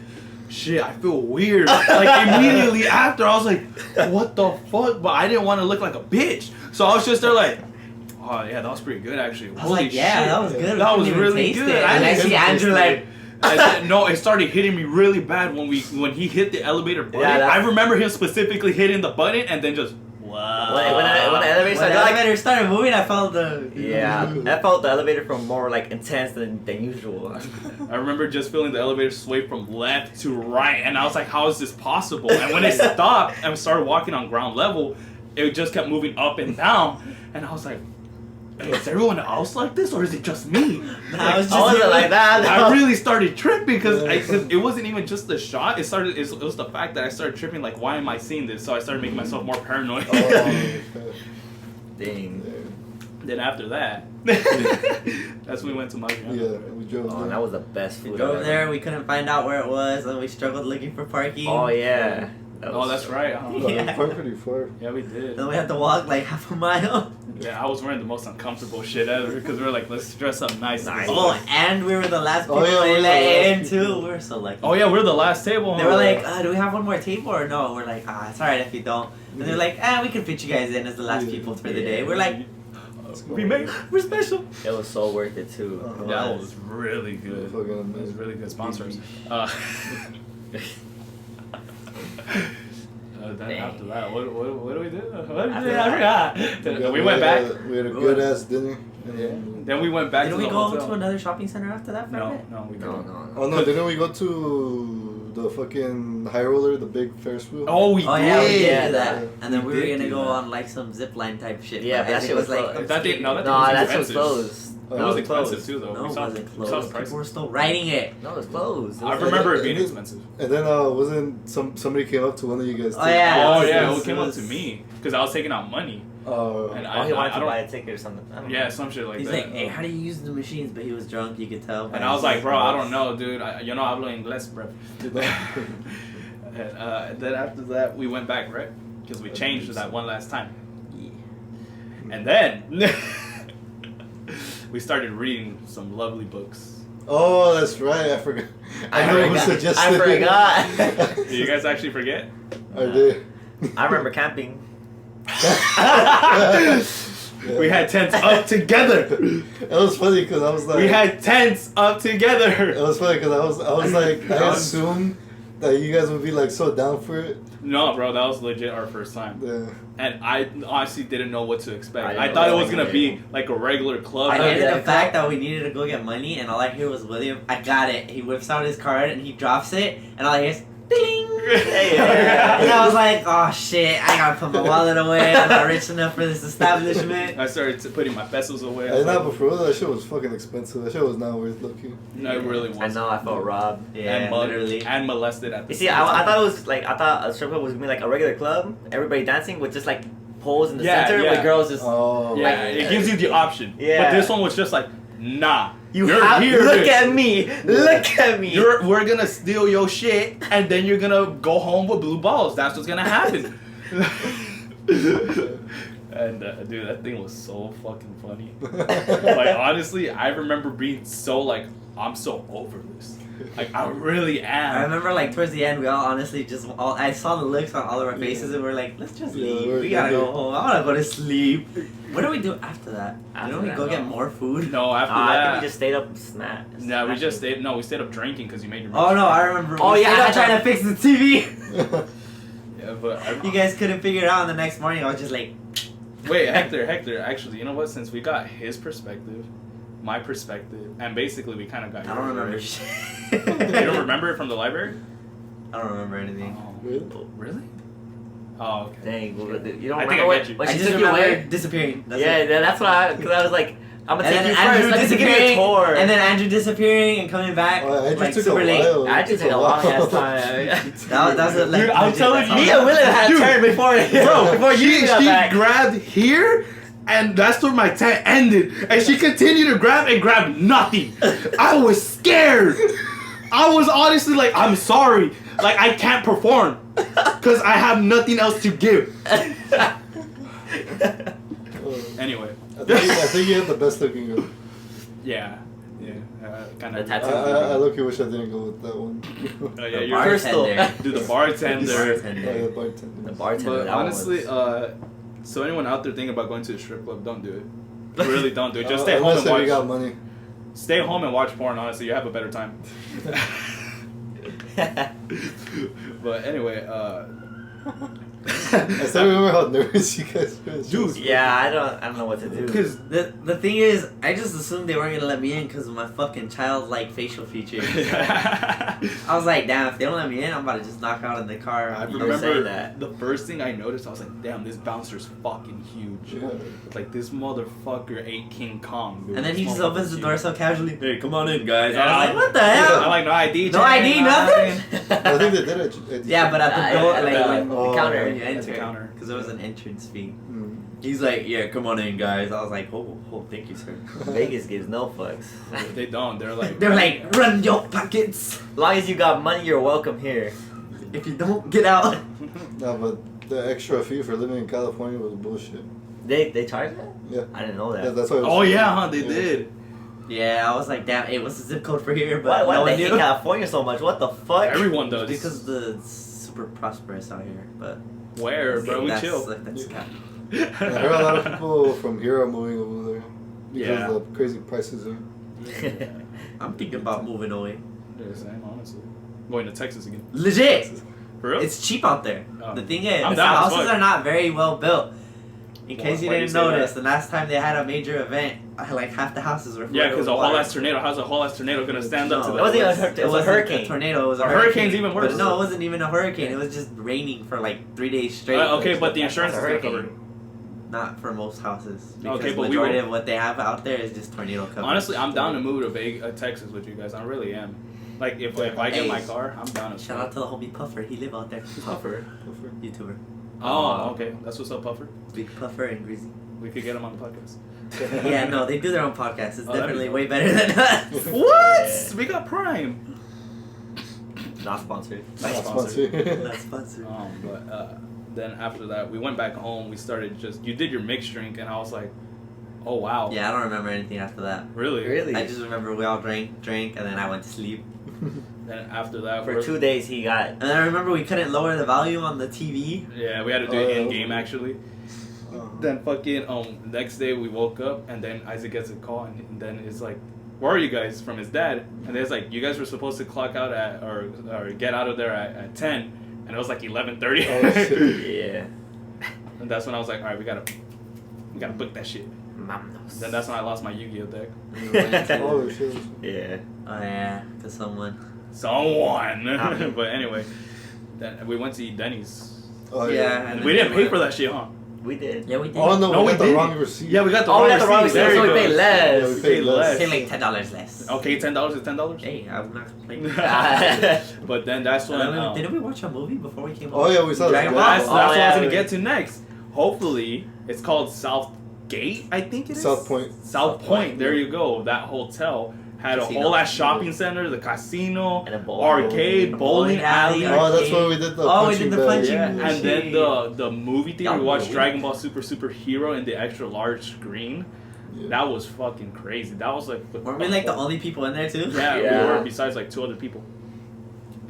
shit, I feel weird. Like immediately after, I was like, what the fuck? But I didn't want to look like a bitch, so I was just there like, oh yeah, that was pretty good actually. I was Holy like, yeah, shit. that was good. That We was couldn't even really taste good. it. I And I didn't see taste Andrew it. like, And then, no, it started hitting me really bad when he hit the elevator button. Yeah, that's- I remember him specifically hitting the button and then just wow. When the elevator when started, the like, elevator started moving, I felt the. yeah, I felt the elevator from more like intense than usual. I remember just feeling the elevator sway from left to right, and I was like, how is this possible? And when it stopped and we started walking on ground level, it just kept moving up and down, and I was like, is everyone else like this or is it just me? I was just I wasn't like that. I no. really started tripping because it wasn't even just the shot. It was the fact that I started tripping. Like, why am I seeing this? So I started making myself more paranoid. Oh, okay. Dang. Then after that, that's when we went to Maggiano's. Yeah, we drove Oh, there. that was the best We food. drove ever. there, we couldn't find out where it was, and we struggled looking for parking. Oh yeah. That Oh, was that's so- right. Huh? Oh, Yeah. we're pretty far. Yeah, we did. Then we had to walk like half a mile. Yeah, I was wearing the most uncomfortable shit ever because we were like, let's dress up nice. Nice. Oh, and we were the last Oh, people yeah, we they were the let last in people. too. We were so lucky. Oh yeah, we're the last table. They huh? were like, do we have one more table or no? We're like, it's alright if you don't. And they're like, we can fit you guys in as the last Yeah. people for the day. We're like, we made, we're special. It was so worth it too. Uh-huh. That was really good. Fucking It was amazing. really good sponsors. Then Dang. after that, what do we do? What After did I forgot. We went back. We had a good ass dinner. And Yeah. then, Then we went back did to we the go hotel. to another shopping center after that for a No, bit? no, we No, didn't. no. oh no, didn't we go to the fucking high roller, the big Ferris wheel? Oh, we Oh did. yeah, we did Yeah, do that. that- And then we we were did gonna do go that. on like some zip line type shit. Yeah, but that I think shit it was like closed. That thing, no, that thing No, was that shit was expensive. closed. It Oh, was it expensive too, though. No, we it saw, wasn't we saw closed. the People prices. were still riding it. No, it was closed. It I was remember it and being then- expensive. And then wasn't somebody came up to one of you guys? Oh, yeah. Oh it yeah, was- it came it up was- to me because I was taking out money. Oh, And Oh, he wanted I to don't- buy a ticket or something. I don't know. Yeah, some shit like He's that. like, hey, how do you use the machines? But he was drunk, you could tell. by And I was his- like, bro, I don't know, dude. Yo no hablo inglés, bro. And then after that, we went back, right? Because we changed to that one last time. And then we started reading some lovely books. Oh, that's right. I forgot. I know who suggested I forgot. it. Did you guys actually forget? I did. I remember camping. We had tents up together. It was funny because I was like, We had tents up It together. was funny because I was like, I assumed that you guys would be like so down for it. No, bro, that was legit our first time. Yeah. And I honestly didn't know what to expect. I I know, thought it like, was gonna be like a regular club. I know, hated yeah, the fact that we needed to go get money, and all I hear was William. I got it. He whips out his card and he drops it, and all I hear is ding. And I was like, oh shit, I gotta put my wallet away. I'm not rich enough for this establishment. I started putting my pesos away. And not before that shit was fucking expensive. That shit was not worth looking. No, it really was. I know, I felt robbed. Yeah, and mugged literally. and molested at the You see, same I time. thought it was like, I thought a strip club was gonna be like a regular club, everybody dancing with just like poles in the Yeah, center yeah. with girls just. Oh. Yeah, Like- it gives you the option. Yeah. But this one was just like, nah. You You're have, here, look bitch. at me, look at me. We're gonna steal your shit, and then you're gonna go home with blue balls. That's what's gonna happen. And dude, that thing was so fucking funny. Like honestly, I remember being so like, I'm so over this. Like I really am. I remember like towards the end, we all honestly just I saw the looks on all of our faces, and we're like, let's just Yeah, leave. we're We gotta good. go home. I wanna go to sleep. What do we do after that? After Don't we that, go get no. more food? No, after I that. think we just stayed up snack. Yeah, we just stayed. No, we stayed up drinking because you made your. Oh no, I remember. Oh, we yeah, stayed I up had trying to fix the TV. Yeah, but You guys couldn't figure it out, and the next morning I was just like, wait, Hector. Actually, you know what? Since we got his perspective, my perspective, and basically we kind of got. I don't yours remember already. shit. You don't remember it from the library? I don't remember anything. Oh, Really? really? Oh, okay. Dang, well, you don't I think remember I what, get you. when I she just took you remember away? disappearing. That's Yeah, it. that's why, because I was like, I'm gonna And take then you Andrew first. Let me give you a disappearing, tour. and then Andrew disappearing and coming back Oh, Andrew like took super a late. while. I just took a long ass time. That was like, Dude, I'm legit, telling that's you, all. Me and William had a Dude. turn before, Bro, before you she got back. grabbed here, and that's where my tent ended. And she continued to grab and grab nothing. I was scared. I was honestly like, I'm sorry. Like, I can't perform. Because I have nothing else to give. Anyway. I think you had the best looking girl. Yeah. Yeah. Kind The of. tattoo. I look wish I didn't go with that one. Oh, yeah, The you're Crystal. bartender. Dude, the bartender. Oh, Bartender. the bartender. The bartender. But that one honestly, was- so anyone out there thinking about going to a strip club, don't do it. Really don't do it. Just stay home Unless and if watch. you got money. Stay home and watch porn. Honestly, you have a better time. But anyway, I still remember how nervous you guys were. Dude. Yeah, I don't know what to do. Because The thing is, I just assumed they weren't gonna let me in because of my fucking childlike facial features. I was like, damn, if they don't let me in, I'm about to just knock out in the car. I You remember say that. the first thing I noticed, I was like, damn, this bouncer's fucking huge. Yeah. Like, this motherfucker ate King Kong, dude. And then he This just opens the motherfucker's door huge. so casually. Hey, come on in, guys. Yeah, I was like, what the I'm hell? like, no ID, No ID, nothing. I think they did it. Yeah, but at the door, like yeah. when Oh, the counter, when you at the enter, counter. because there was an entrance fee. Mm. He's like, yeah, come on in, guys. I was like, oh, thank you, sir. Vegas gives no fucks. They don't. They're like, They're like, run your pockets. As long as you got money, you're welcome here. If you don't, get out. No, but the extra fee for living in California was bullshit. They charge that? Yeah. I didn't know Yeah, that. that's why. It was oh yeah, huh? They Yeah. did. Yeah, I was like, damn, hey, what's the zip code for here? Why But no do one they hate knew. California so much? What the fuck? Everyone does. Because the super prosperous out here, but Where, bro? We that's, chill. Like, that's Yeah. cap. I heard a lot of people from here are moving over there because Yeah. of the crazy prices are. I'm thinking about moving away. They're the same, honestly. Going to Texas again. Legit, For real? it's cheap out there. Oh. The thing is, I'm the down as houses fuck. are not very well built. In case you Why do you didn't say notice, that? the last time they had a major event, like half the houses were. Yeah, because flooded a with whole water. ass tornado. How's a whole ass tornado gonna stand up to No, that? It wasn't even a it it was a wasn't hurricane. A tornado. It was a A hurricane. hurricane's even worse. But no, it wasn't even a hurricane. It was just raining for like 3 days straight. Okay, but the insurance is That's a gonna hurricane. cover. Not for most houses. Because Okay, but we majority were- of what they have out there is just tornado coverage. Honestly, I'm down to move to Texas with you guys. I really am. Like, if I get Hey. my car, I'm down to Shout out to the homie Puffer. He live out there. Puffer. YouTuber. Oh, okay. That's what's up, Puffer. Big Puffer and Greasy. We could get him on the podcast. Yeah, no, they do their own podcast. It's Oh, that'd definitely be way better than us. What? We got Prime. Not sponsored. Not Not sponsored. sponsored. Not sponsored. But then after that, we went back home. We started you did your mixed drink, and I was like, oh wow. Yeah, I don't remember anything after that. Really? Really? I just remember we all drank, and then I went to sleep. Then after that, For 2 days, he got. And then I remember we couldn't lower the volume on the TV. Yeah, we had to do Oh, it yeah. in game actually. Then fucking next day we woke up and then Isaac gets a call and then it's like, where are you guys, from his dad? And it's like, you guys were supposed to clock out at or get out of there at 10 and it was like 11:30. Oh, shit. Yeah. And that's when I was like, all right, we gotta book that shit. Mamnos. Then that's when I lost my Yu-Gi-Oh deck. Oh shit. Yeah. Oh yeah, to someone. Someone. But anyway, then we went to eat Denny's. Oh Yeah, and We then didn't we pay for went- that shit, huh? We did. Yeah, we did. Oh no, No, we we got the didn't. wrong receipt. Yeah, we got the Oh, wrong we got the wrong receipt. receipt, There so you we go. paid less. Yeah, we We paid paid less. less. Pay like $10 less. Okay, $10 is $10. Hey, I'm not complaining. But then that's when Didn't we watch a movie before we came Oh home? yeah, we saw Dragon that. Ball? That's Oh, what I yeah. was gonna get to next. Hopefully, it's called Southgate. I think it is. South Point. South Point. There you go. That hotel had Casino. a whole ass shopping center, the casino, And a bowling. arcade, bowling alley. alley. Oh, that's where we did the Oh, we punching did the bag. punching Yeah, bag. and then the movie theater. That We watched movie. Dragon Ball Super Hero in the extra large screen. Yeah. That was fucking crazy. That was like. Weren't we like the only people in there too? Yeah, Yeah. we were. Besides like 2 other people.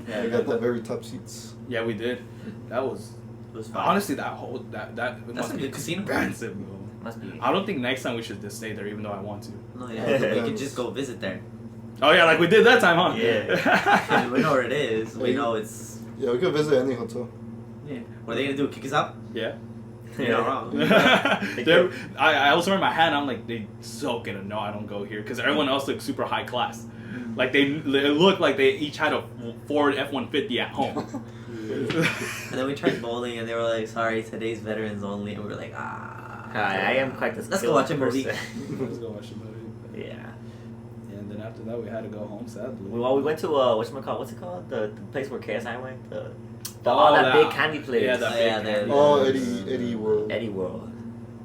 We got the very top seats. Yeah, we did. That was It was fun. honestly that That's must a be good casino. expensive, bro. Must be. I don't think next time we should just stay there, even though I want to. No, yeah, we could just go visit there. Oh yeah, like we did that time, huh? Yeah. We know where it is. We know it's. Yeah, we could visit any hotel. Yeah. What are they gonna do? Kick us out? yeah. You're not wrong. They're- I also wear my hat. I'm like, they so gonna know I don't go here because everyone else looks super high class. Like they look like they each had a Ford F-150 at home. And then we tried bowling, and they were like, "Sorry, today's veterans only." And we were like, "Ah." I am quite the. Let's go watch a movie. Let's go watch the movie. Yeah. And then after that, we had to go home. Sadly. We went to what's it called? The place where KSI went. The Oh, all that that- big candy place. Yeah, that Oh, yeah, big there- candy. Oh, Eddie World. Eddie World.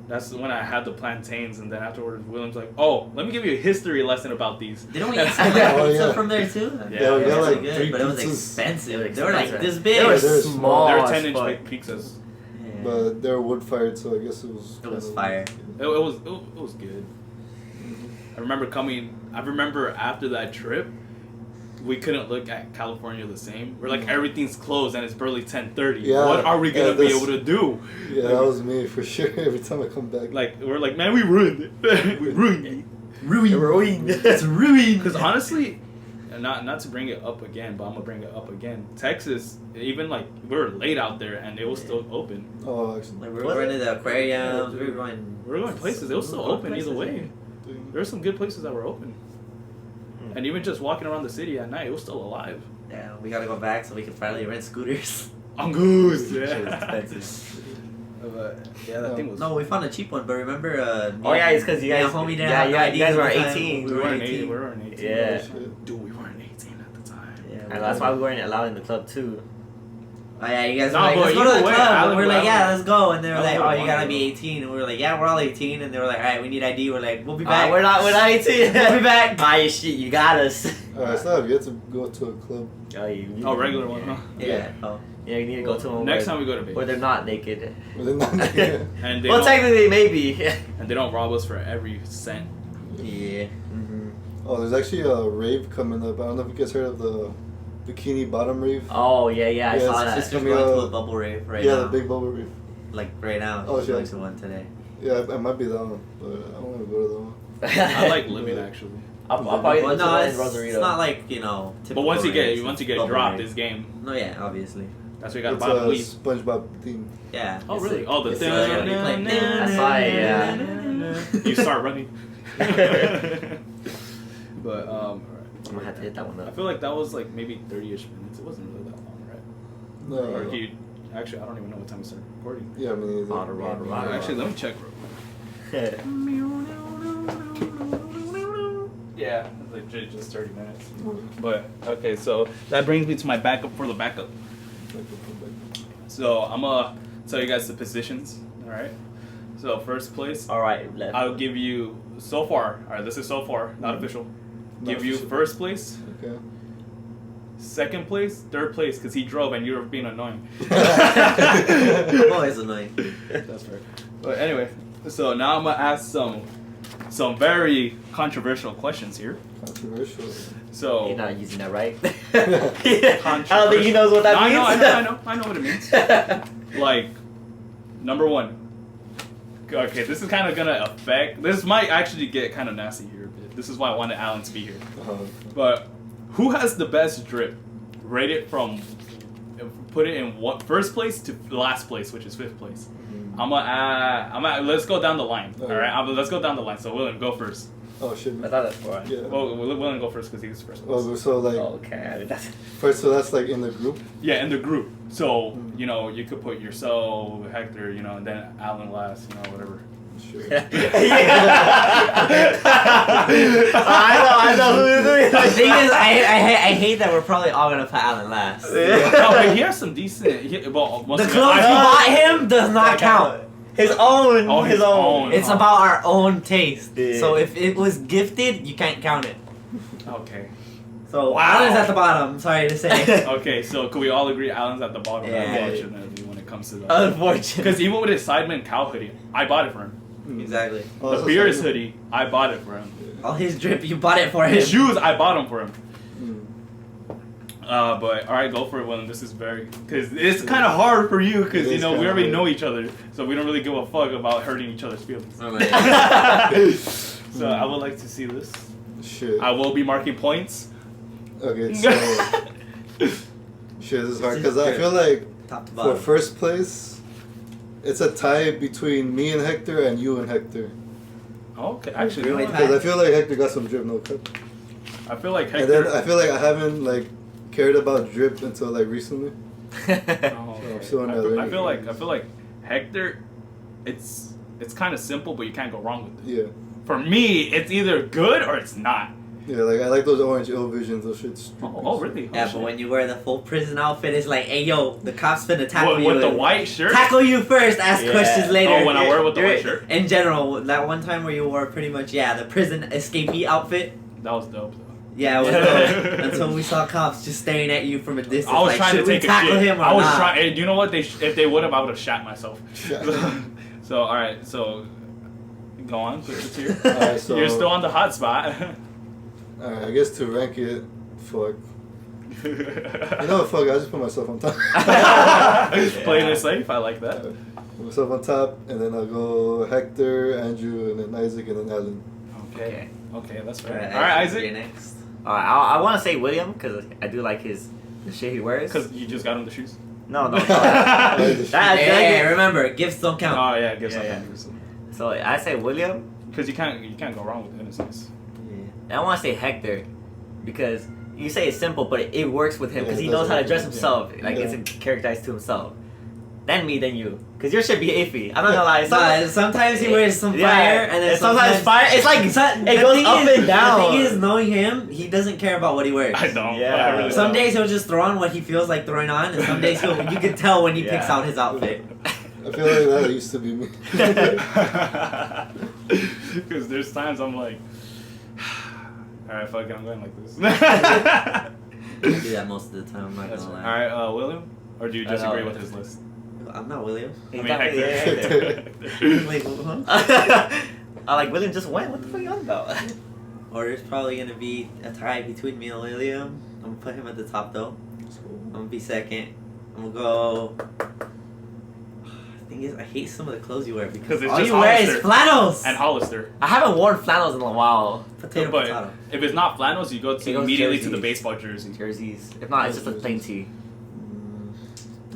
That's when I had the plantains, and then afterwards, William's like, "Oh, let me give you a history lesson about these." Didn't we eat some like, Oh, pizza yeah. from there too? Yeah, we It got was like good, 3 but it was pizzas. expensive. They were They were like expensive. this big. They were they're small. They're as 10-inch fuck. pizzas. Yeah. But they're wood fired, so I guess it was. It was kinda- fire. It was good. I remember after that trip, we couldn't look at California the same. We're like, everything's closed and it's barely 10:30. Yeah, What are we gonna yeah, be that's- able to do? Yeah, that was me for sure. Every time I come back. Like we're like, man, we ruined it. We ruined it. Ruined. It's ruined. Because honestly, not to bring it up again, but I'm gonna bring it up again. Texas, even like we were late out there and it was still open. Oh, actually. Like we were going to the aquariums. We were going. We were going places. It was still open either way. There were some good places that were open. And even just walking around the city at night, it was still alive. Yeah, we gotta go back so we can finally rent scooters. On goose. Shit was Yeah. expensive. But yeah, that thing was. No, we found a cheap one, but remember? Oh yeah, it's because you guys. homie didn't Yeah, have no you guys IDs were at the time. 18. We weren't 18. We weren't 18. Yeah. Dude, we weren't 18 at the time. Yeah, And that's why we weren't allowed in the club too. Oh yeah, you guys No, were like, but let's go to either the way, club. Alan And we're like, would've- yeah, let's go. And they were Alan like, oh, would've you gotta wanted be to 18. And we were like, yeah, we're all 18. And they were like, all right, we need ID. We're like, we'll be back. We're not 18. We'll be back. Buy your shit. You got us. I still have yet to go to a club. Oh, you. Oh, regular one, huh? Yeah. Oh. Yeah, you need to go to one Next where, time we go to where Vegas. they're not naked. But then not, And they Well, don't, technically, maybe. and they don't rob us for every cent. Yeah. Mm-hmm. Oh, there's actually a rave coming up. I don't know if you guys heard of the Bikini Bottom rave. Oh yeah, I Yeah, saw it's that. My just- sister's coming going to out- a bubble rave right yeah, now. the big bubble rave. Like right now. Oh, She's shit. going to one today. Yeah, I might be that one, but I don't want to go to that one. I like living actually. I'll probably Well, go to no, one in it's Rosarito. not like, you know. But typical once you raves. get It's bubble dropped, rave. this game. No, yeah, obviously. That's why you gotta It's buy the a weed. SpongeBob theme. Yeah. Oh it's really? like- Oh, the it's thing. like when you play- I saw it, yeah. You start running. But I'm gonna have to hit that one I up. feel like that was like maybe 30-ish minutes. It wasn't really that long, right? No. Or you actually, I don't even know what time we started recording. Yeah, I mean, Rada. Actually, let me check real quick. Yeah, like just 30 minutes. But okay, so that brings me to my backup for the backup. So I'm gonna tell you guys the positions. All right. So first place, All right, left. I'll give you so far. All right, this is so far, not official. Not Give you official. first place, Okay. second place, third place, because he drove and you were being annoying. Always annoying. That's fair. But anyway, so now I'm gonna ask some very controversial questions here. Controversial. So You're not using that right. Controversial. I don't think he knows what that I means. I know what it means. Like, number one. Okay, this is kind of gonna affect. This might actually get kind of nasty here a bit. This is why I wanted Alan to be here. But who has the best drip? Rate it from. Put it in first place to last place, which is fifth place. I'm gonna let's go down the line. All right, let's go down the line. So William, go first. Oh shit. I thought that's four. Yeah. Well, William go first because he's first. Place. Oh, so like Okay, that's. first, so that's like in the group. Yeah, in the group. So you know you could put yourself, Hector, you know, and then Alan last, you know, whatever. Sure. I know who is doing The thing is, I hate that we're probably all gonna put Alan last. No, but he has some decent. Well, once The again, clothes I- you bought him does not count. His own. Oh, his own. It's about our own taste. Yeah. So if it was gifted, you can't count it. Okay. So Wow. Alan's at the bottom. Sorry to say. Okay, so can we all agree Alan's at the bottom? Yeah. Unfortunately, when it comes to that. Unfortunate. Because even with his Sidemen cow hoodie, I bought it for him. Exactly. Oh, The that's Beers a- hoodie, I bought it for him. All his drip, you bought it for him. His shoes, I bought them for him. Mm. But all right, go for it, William. This is because it's kind of hard for you because It you is know we kinda already hard. know each other, so we don't really give a fuck about hurting each other's feelings. So I would like to see this. Shit. I will be marking points. Okay, so shit, this is hard because I feel like Top to for bottom. first place, it's a tie between me and Hector and you and Hector. Okay, actually, you know Really what? tight. Because I feel like Hector got some drip, no cut. I feel like And then Hector. I feel like I haven't like cared about drip until like recently. Oh, okay. still in I that feel- I range. feel like Hector. It's kind of simple, but you can't go wrong with it. Yeah. For me, it's either good or it's not. Yeah, like I like those orange ill visions, those shits. Oh, really? Yeah, but when you wear the full prison outfit, it's like, hey yo, the cops finna tackle What, you. with the and- white shirt? Tackle you first, ask Yeah. questions later. Oh, when I wear it with the You're- white shirt? In general, that one time where you wore pretty much, the prison escapee outfit. That was dope, though. Yeah, it was dope. Until we saw cops just staring at you from a distance. I was like, trying should to we take a tackle shit. him or I was not? trying. You know what? If they would have, I would have shat myself. Yeah. So all right. So go on. Put your tier. Alright, so You're still on the hot spot. alright, I guess to rank it, fuck. You know what, fuck, I just put myself on top. Playing it safe. I like that. Put myself on top, and then I'll go Hector, Andrew, and then Isaac, and then Alan. Okay. Okay, that's fair. Alright, All right, you're Isaac. next. I want to say William because I do like the shit he wears. Because you just got him the shoes. No. Hey, remember, gifts don't count. Oh yeah, give Yeah, something. So I say William. Because you can't go wrong with innocence. And I want to say Hector because you say it's simple, but it works with him because Yeah, he it knows does how to work dress with him, himself. yeah. Like Yeah. it's characterized to himself. Then me, then you. Because your shit be iffy. I'm not gonna lie. Sometimes he wears some fire, and then sometimes fire. It's like The it goes thing up is- and down. The thing is, knowing him, he doesn't care about what he wears. I don't. Yeah. I really Some don't. days he'll just throw on what he feels like throwing on, and some days you can tell when he picks Yeah. out his outfit. I feel like that used to be me. Because there's times I'm like, alright, fuck it, I'm going like this. I do that most of the time. I'm not That's gonna lie. Alright, William? Or do you I know. disagree with his list? I'm not William. I mean, Hector. Wait, huh? I like William just went. What the fuck are you on about? Or there's probably gonna be a tie between me and William. I'm gonna put him at the top though. I'm gonna be second. I'm gonna go. Thing is, I hate some of the clothes you wear 'Cause because it's all just you wear is Hollister. flannels. And Hollister. I haven't worn flannels in a while. Potato, But potato. if it's not flannels, you go It goes immediately to jerseys. the baseball jersey. Jerseys. If not, it's just a plain tee.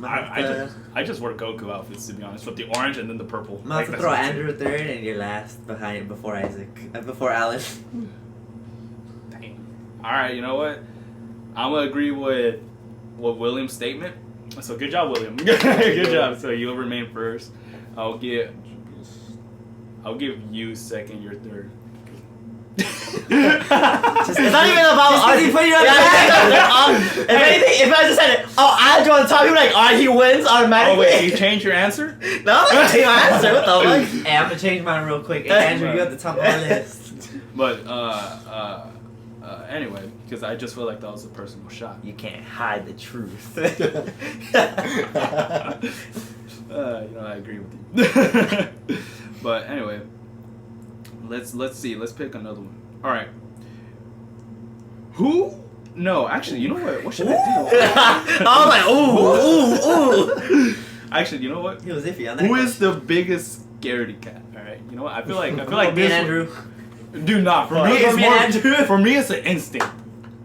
I just wear Goku outfits, to be honest, with the orange and then the purple. I'm about to that's throw what I Andrew third and you're last before Isaac, before Alan. Dang. Alright, you know what? I'm gonna agree with William's statement. So good job, William. Good job. So you'll remain first. I'll give you second, you're third. It's not even about. Just 'cause he put you on If anything, if I just said it, oh, Andrew on top, you'd be like, alright, he wins automatically. Oh wait, you changed your answer? No, I changed my answer. What the fuck? Hey, I'm gonna change mine real quick. Hey, Andrew, you at the top of my list. But anyway, because I just feel like that was a personal shot. You can't hide the truth. I agree with you. But anyway, let's see. Let's pick another one. All right. Who? No, actually, you know what? What should I I was like, ooh. do? Actually, you know what? He was iffy on that. Who is the biggest scaredy cat? All right. You know what? I feel like me this and one- Andrew. Do not. For Fuck. me, For it's me and Andrew. more. For me, it's an instinct.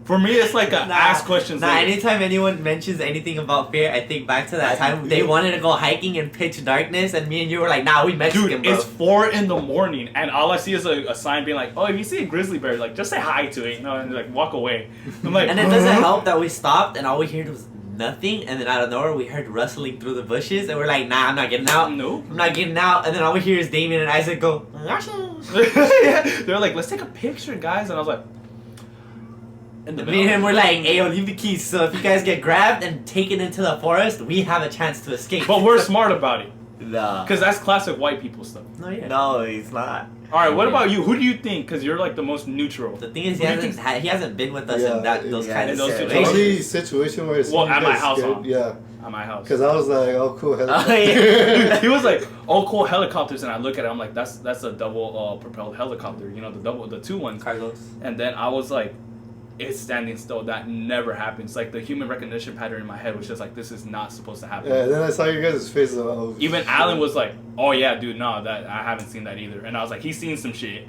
For me, it's like a ask questions. Nah, later. anytime anyone mentions anything about fear, I think back to that time they wanted to go hiking in pitch darkness, and me and you were like, "Nah, we Mexican, Dude, bro." it's 4 a.m, and all I see is a sign being like, "Oh, if you see a grizzly bear, like just say hi to it, you know, and like walk away." I'm like, And it doesn't help that we stopped, and all we heard was nothing, and then out of nowhere we heard rustling through the bushes, and we're like, "Nah, I'm not getting out. No. I'm not getting out." And then all we hear is Damien and Isaac go. Yeah, they're like, "Let's take a picture, guys," and I was like, in the Me and him were like, "Hey, yo, leave the keys. So if you guys get grabbed and taken into the forest, we have a chance to escape." But we're smart about it, Nah. because that's classic white people stuff. No, yeah. No, he's not. All right, what about you? Who do you think? Because you're like the most neutral. The thing is, Who do you he hasn't been with us Yeah, in those yeah, kind of in those The situations. only situation where it's Well, at my house, huh? yeah, At my house. because I was like, oh cool, helicopter. yeah. He was like, "Oh, cool helicopters," and I look at it. I'm like, "That's a double propelled helicopter. You know, the two ones." Carlos. And then I was like, "It's standing still. That never happens." Like the human recognition pattern in my head was just like, "This is not supposed to happen." Yeah, then I saw your guys' faces. Oh, Even shit. Alan was like, "Oh yeah, dude, no, that I haven't seen that either." And I was like, "He's seen some shit,"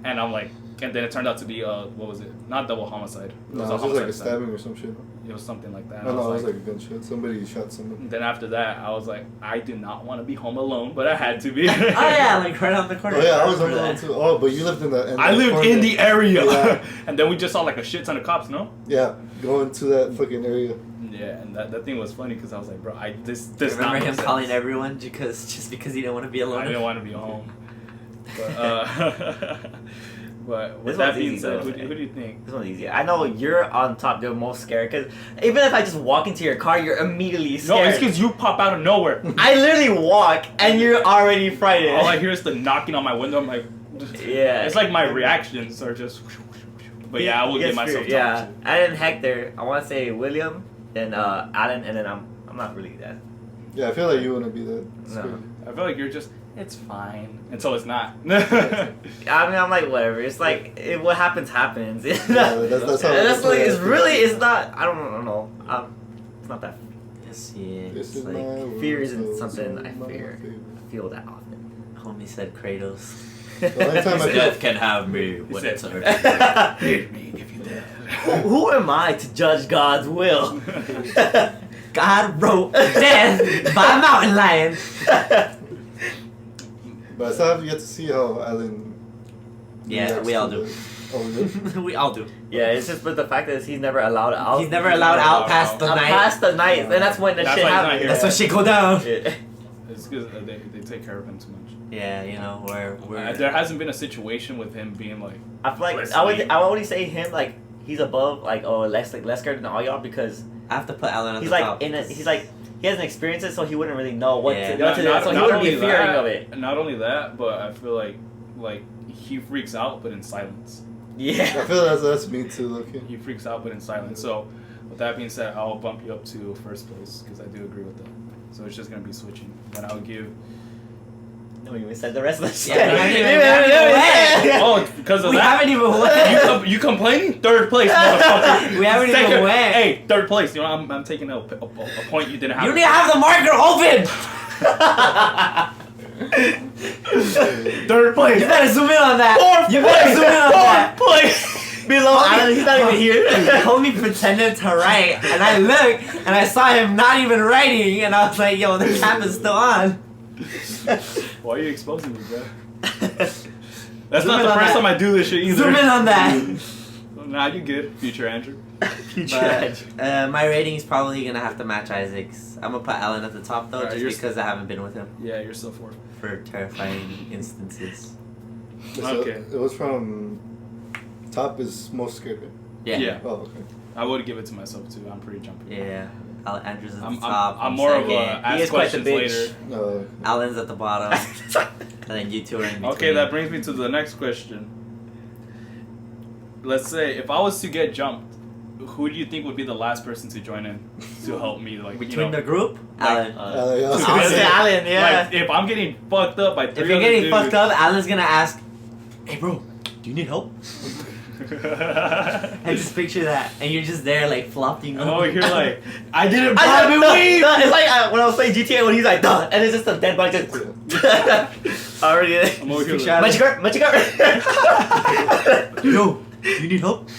and I'm like, and then it turned out to be what was it? Not double homicide. It No, was it a was just like a homicide. stabbing or some shit. It was something like that. No, I no, it was like, like a gunshot. Somebody shot someone. then after that, I was like, I do not want to be home alone, but I had to be. Oh yeah, like right on the corner. Oh yeah, I was on remember the one that. too. Oh, but you lived in the. I lived in the area, Yeah. and then we just saw like a shit ton of cops. No. Yeah, going to that fucking area. Yeah, and that thing was funny because I was like, bro, this Remember not him make sense. calling everyone just because he didn't want to be alone. I didn't want to be home. But but with This that one's being easy, said, though. who do you think? This one's easy. I know you're on top. You're most scared because even if I just walk into your car, you're immediately No, scared. it's because you pop out of nowhere. I literally walk and you're already frightened. All I hear is the knocking on my window. I'm like, Yeah. It's like my reactions are just. But yeah, I will Get give myself scared, time. Yeah, and then Hector. I want to say William, then Alan, and then I'm not really that. Yeah, I feel like you wouldn't be that. No. scared. I feel like you're just. It's fine until it's not. I mean, I'm like whatever. It's like what happens happens. Yeah, that's how. That's like it's how- really it's not. I don't know. It's not that. Yes, yeah. This It's is like, my world, fear isn't so something it's I my fear. favorite. Feel that often. homie said Kratos. The only time I feel- can have me when it's urgent. Give me, give you that. Who am I to judge God's will? God wrote death by a mountain lion. But I still have yet to see how Alan. Yeah, reacts we all to do. the- Oh, we do? We all do. Yeah, it's just but the fact that he's never allowed out. He's never allowed out past the night. Past the night, and that's when the That's shit why he's not happens. here. That's when shit go down. Yeah. It's because they take care of him too much. Yeah, you know, we're There hasn't been a situation with him being like, I feel like Listening. I would only say him like he's above like less scared than all y'all because I have to put Alan on he's the like top. he's like he hasn't experienced it, so he wouldn't really know what Yeah. to, what to do. So he wouldn't be fearing of it. Not only that, but I feel like he freaks out, but in silence. I Yeah. feel that's me too, Loki. He freaks out, but in silence. So, with that being said, I'll bump you up to first place because I do agree with that. So it's just gonna be switching. Then I'll give. No, we even said the rest of the shit. Yeah, we haven't even went. Oh, because of We that. haven't even went. You complaining? Third place, motherfucker. We haven't even Second- went. Hey, third place. You know, I'm taking a point you didn't have. You didn't have the marker open. Third place. You better zoom in on that. Fourth You better place. zoom in on that. Fourth place. Below Alan, he's not even here. Homie pretended to write, and I looked, and I saw him not even writing, and I was like, yo, the cap is still on. Why are you exposing me, bro? That's Zoom not in the on first that. time I do this shit either. Zoom in on that. Nah, you good, future Andrew. But, my rating is probably gonna have to match Isaac's. I'm gonna put Alan at the top though, Alright, just you're because I haven't been with him Yeah, you're still fourth. for terrifying instances. So Okay. it was from top is most scared. Yeah. Oh, okay. I would give it to myself too. I'm pretty jumpy. Yeah. Andrew's at the I'm top. I'm more of a second. He is ask quite the questions bitch. later. No. Alan's at the bottom, and then you two are in between. Okay, that brings me to the next question. Let's say if I was to get jumped, who do you think would be the last person to join in to help me? Like between you know, the group, Like, Alan. Yeah, I was yeah. gonna say Alan, yeah. like if I'm getting fucked up by three If you're other getting dudes, fucked up, Alan's gonna ask, "Hey, bro, do you need help?" And just picture that, and you're just there like flopping. Oh, you're like, I didn't I bribe said, him no, weed. no, it's like when I was playing GTA when he's like, duh, and it's just a dead body just already there. I'm over here Picture like, Alan. Much Yo, you need help?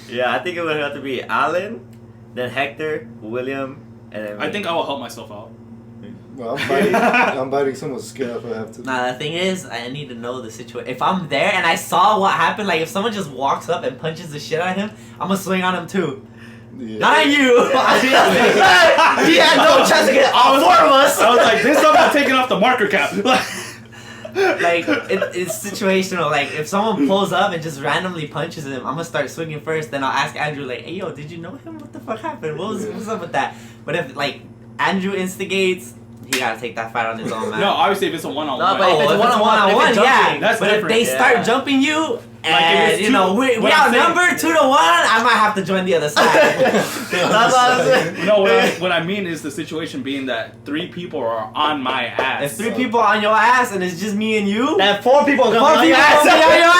Yeah, I think it would have to be Alan, then Hector, William, and then me. I think I will help myself out. Well, I'm biting someone's skin if I have to. Nah, the thing is, I need to know the situation. If I'm there and I saw what happened, like if someone just walks up and punches the shit out of him, I'm gonna swing on him too. Yeah. Not on you. he had no chance to get all four of us. I was like, this time I'm taking off the marker cap. Like it's situational. Like if someone pulls up and just randomly punches him, I'm gonna start swinging first. Then I'll ask Andrew like, "Hey yo, did you know him? What the fuck happened? What's up with that?" But if like Andrew instigates, he gotta take that fight on his own, man. No, obviously if it's a one-on-one. No, but if it's if one-on-one, one-on-one, if it's yeah. jumping, that's but if different. they start Yeah. jumping you, if and it's you know two- we what I'm saying- outnumbered 2-1, I might have to join the other side. That's what I'm saying. No, what I mean is the situation being that 3 people are on my ass. If 3 people on your ass and it's just me and you, Then 4 people are 4 gonna people be gonna be on your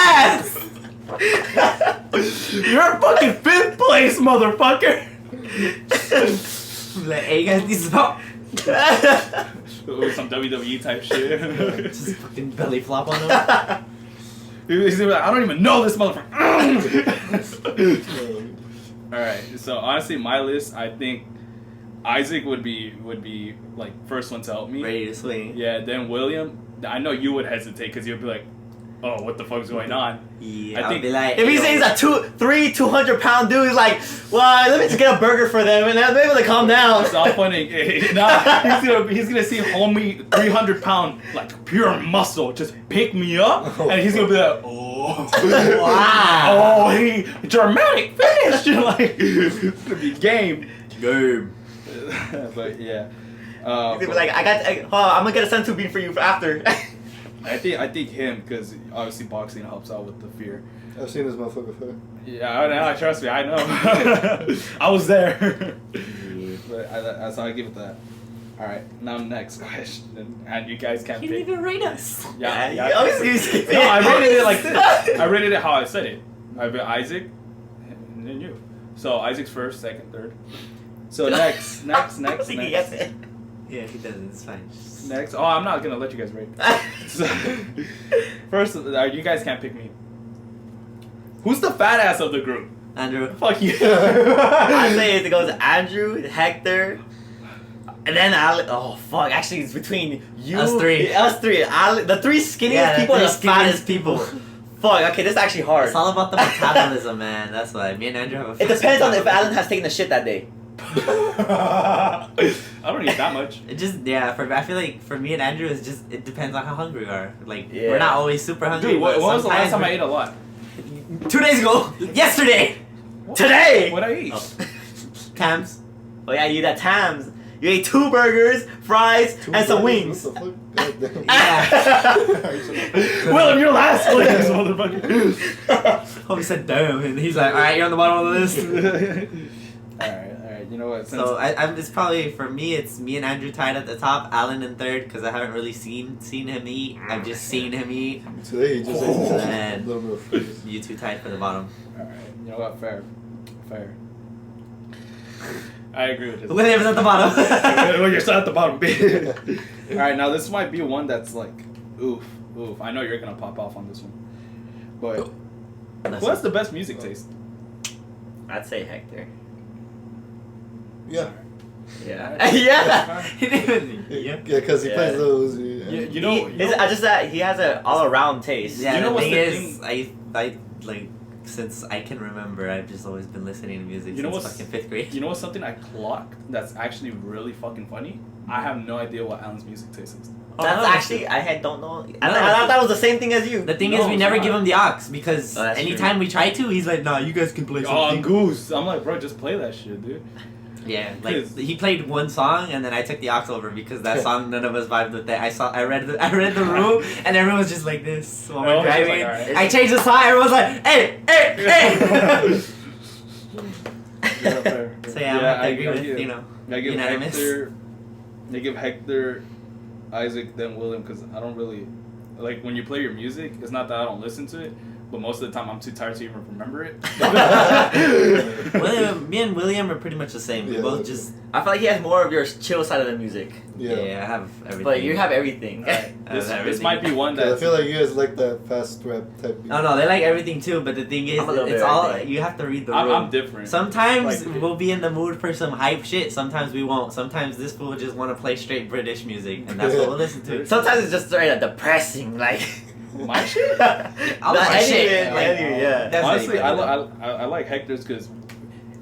ass. You're fucking 5th place, motherfucker. Like, hey, you guys need some help. Ooh, some WWE type shit. Just fucking belly flop on them. He's gonna be like, I don't even know this motherfucker. Yeah. Alright, so honestly, my list, I think Isaac would be like first one to help me. Ready to swing. Yeah, then William. I know you would hesitate because you'd be like, oh, what the fuck's going on? Yeah, I I'll think- be like, If he hey, says a 200-pound dude, he's like, well, let me just get a burger for them and they'll be able to calm down. So I'm pointing. Nah, he's gonna see homie 300-pound like pure muscle just pick me up, and he's gonna be like, oh, Wow. oh, he dramatic finish. Like it's gonna be game. Game. But yeah, He's gonna be like, I'm gonna get a senzu bean for you for after. I think him because obviously boxing helps out with the fear. I've seen this motherfucker fight. Yeah, I know. Trust me, I know. I was there. But that's how I give it that. All right, now next question, and you guys can't He didn't pick. even rate us. Yeah, he always gives No, I rated it like this. I rated it how I said it. I bet Isaac, and then you. So Isaac's first, second, third. So next. I think he gets it. Yeah, he doesn't. It's fine. Next. Oh, I'm not gonna let you guys rate. So, first, you guys can't pick me. Who's the fat ass of the group? Andrew. Fuck you. I say it goes Andrew, Hector, and then Alex. Oh fuck! Actually, it's between you, Us three. us three. The three skinniest Yeah, the people and the three fattest skinniest people. Fuck. Okay, this is actually hard. It's all about the metabolism, man. That's why me and Andrew have a. It fast depends on if metabolism. Alan has taken a shit that day. I don't eat that much. It just I feel like for me and Andrew it's just it depends on how hungry we are. Like Yeah. we're not always super hungry. Dude, when but was the last time I sometimes ate a lot? 2 days ago, yesterday, Today. What I eat? Oh. Tams. Oh yeah, you eat at Tams. You ate 2 burgers, fries, and some wings. What the fuck? God damn. Yeah. William, you're last place, motherfucker. Homie said damn, and he's like, all right, you're on the bottom of the list. Alright, you know what? Since So I'm it's probably for me it's me and Andrew tied at the top, Alan in third because I haven't really seen him eat. I've just seen him eat. Today he just ate a Man. little bit of freeze. You two tied for the bottom. Alright, you know what? Fair. I agree with this. William's at the bottom. Well, you're still at the bottom, bitch. Alright, now this might be one that's like, oof. I know you're gonna pop off on this one. But who has the best music taste? I'd say Hector. Yeah. Yeah. Yeah. He didn't even- Yeah, because he Yeah. plays those. Yeah. You know, I just that he has an all-around taste. Yeah, You know the what's thing the is, I like since I can remember, I've just always been listening to music You know since what's- fucking 5th grade. You know what's something I clocked that's actually really fucking funny? I have no idea what Alan's music taste is. That's no. actually don't know. I No. thought that was the same thing as you. The thing No, is, we it's never not. give him the aux because Oh, that's anytime we try to, he's like, "Nah, you guys can play Oh, something." Goose. I'm like, bro, just play that shit, dude. Yeah, like 'Cause- he played one song and then I took the aux over because that song none of us vibed with. That I read the room and everyone was just like this while Oh, we're it's just driving. like, alright. I changed the song. Everyone's like, "Hey, hey, hey!" Yeah, fair. So yeah, I'm Yeah, gonna agree with give- you know. I give Unanimous. Hector. I give Hector, Isaac, then William because I don't really like when you play your music. It's not that I don't listen to it, but most of the time I'm too tired to even remember it. Me and William are pretty much the same. We Yeah, both that's just I feel like he has more of your chill side of the music, Yeah. I have everything. but you have everything. Alright, this everything. might be one 'Cause I that feel like you guys like that fast rap type. Oh no, they like everything too. But the thing is, I'm a little it's bit all everything. you have to read the room. I'm different. Sometimes Like- we'll be in the mood for some hype shit. Sometimes we won't. Sometimes this fool just want to play straight British music, and that's what we'll listen to. Sometimes it's just straight up depressing, like. My shit? I'll Not my any shit. of it, Like, any- yeah. That's Honestly, anybody, I like Hector's because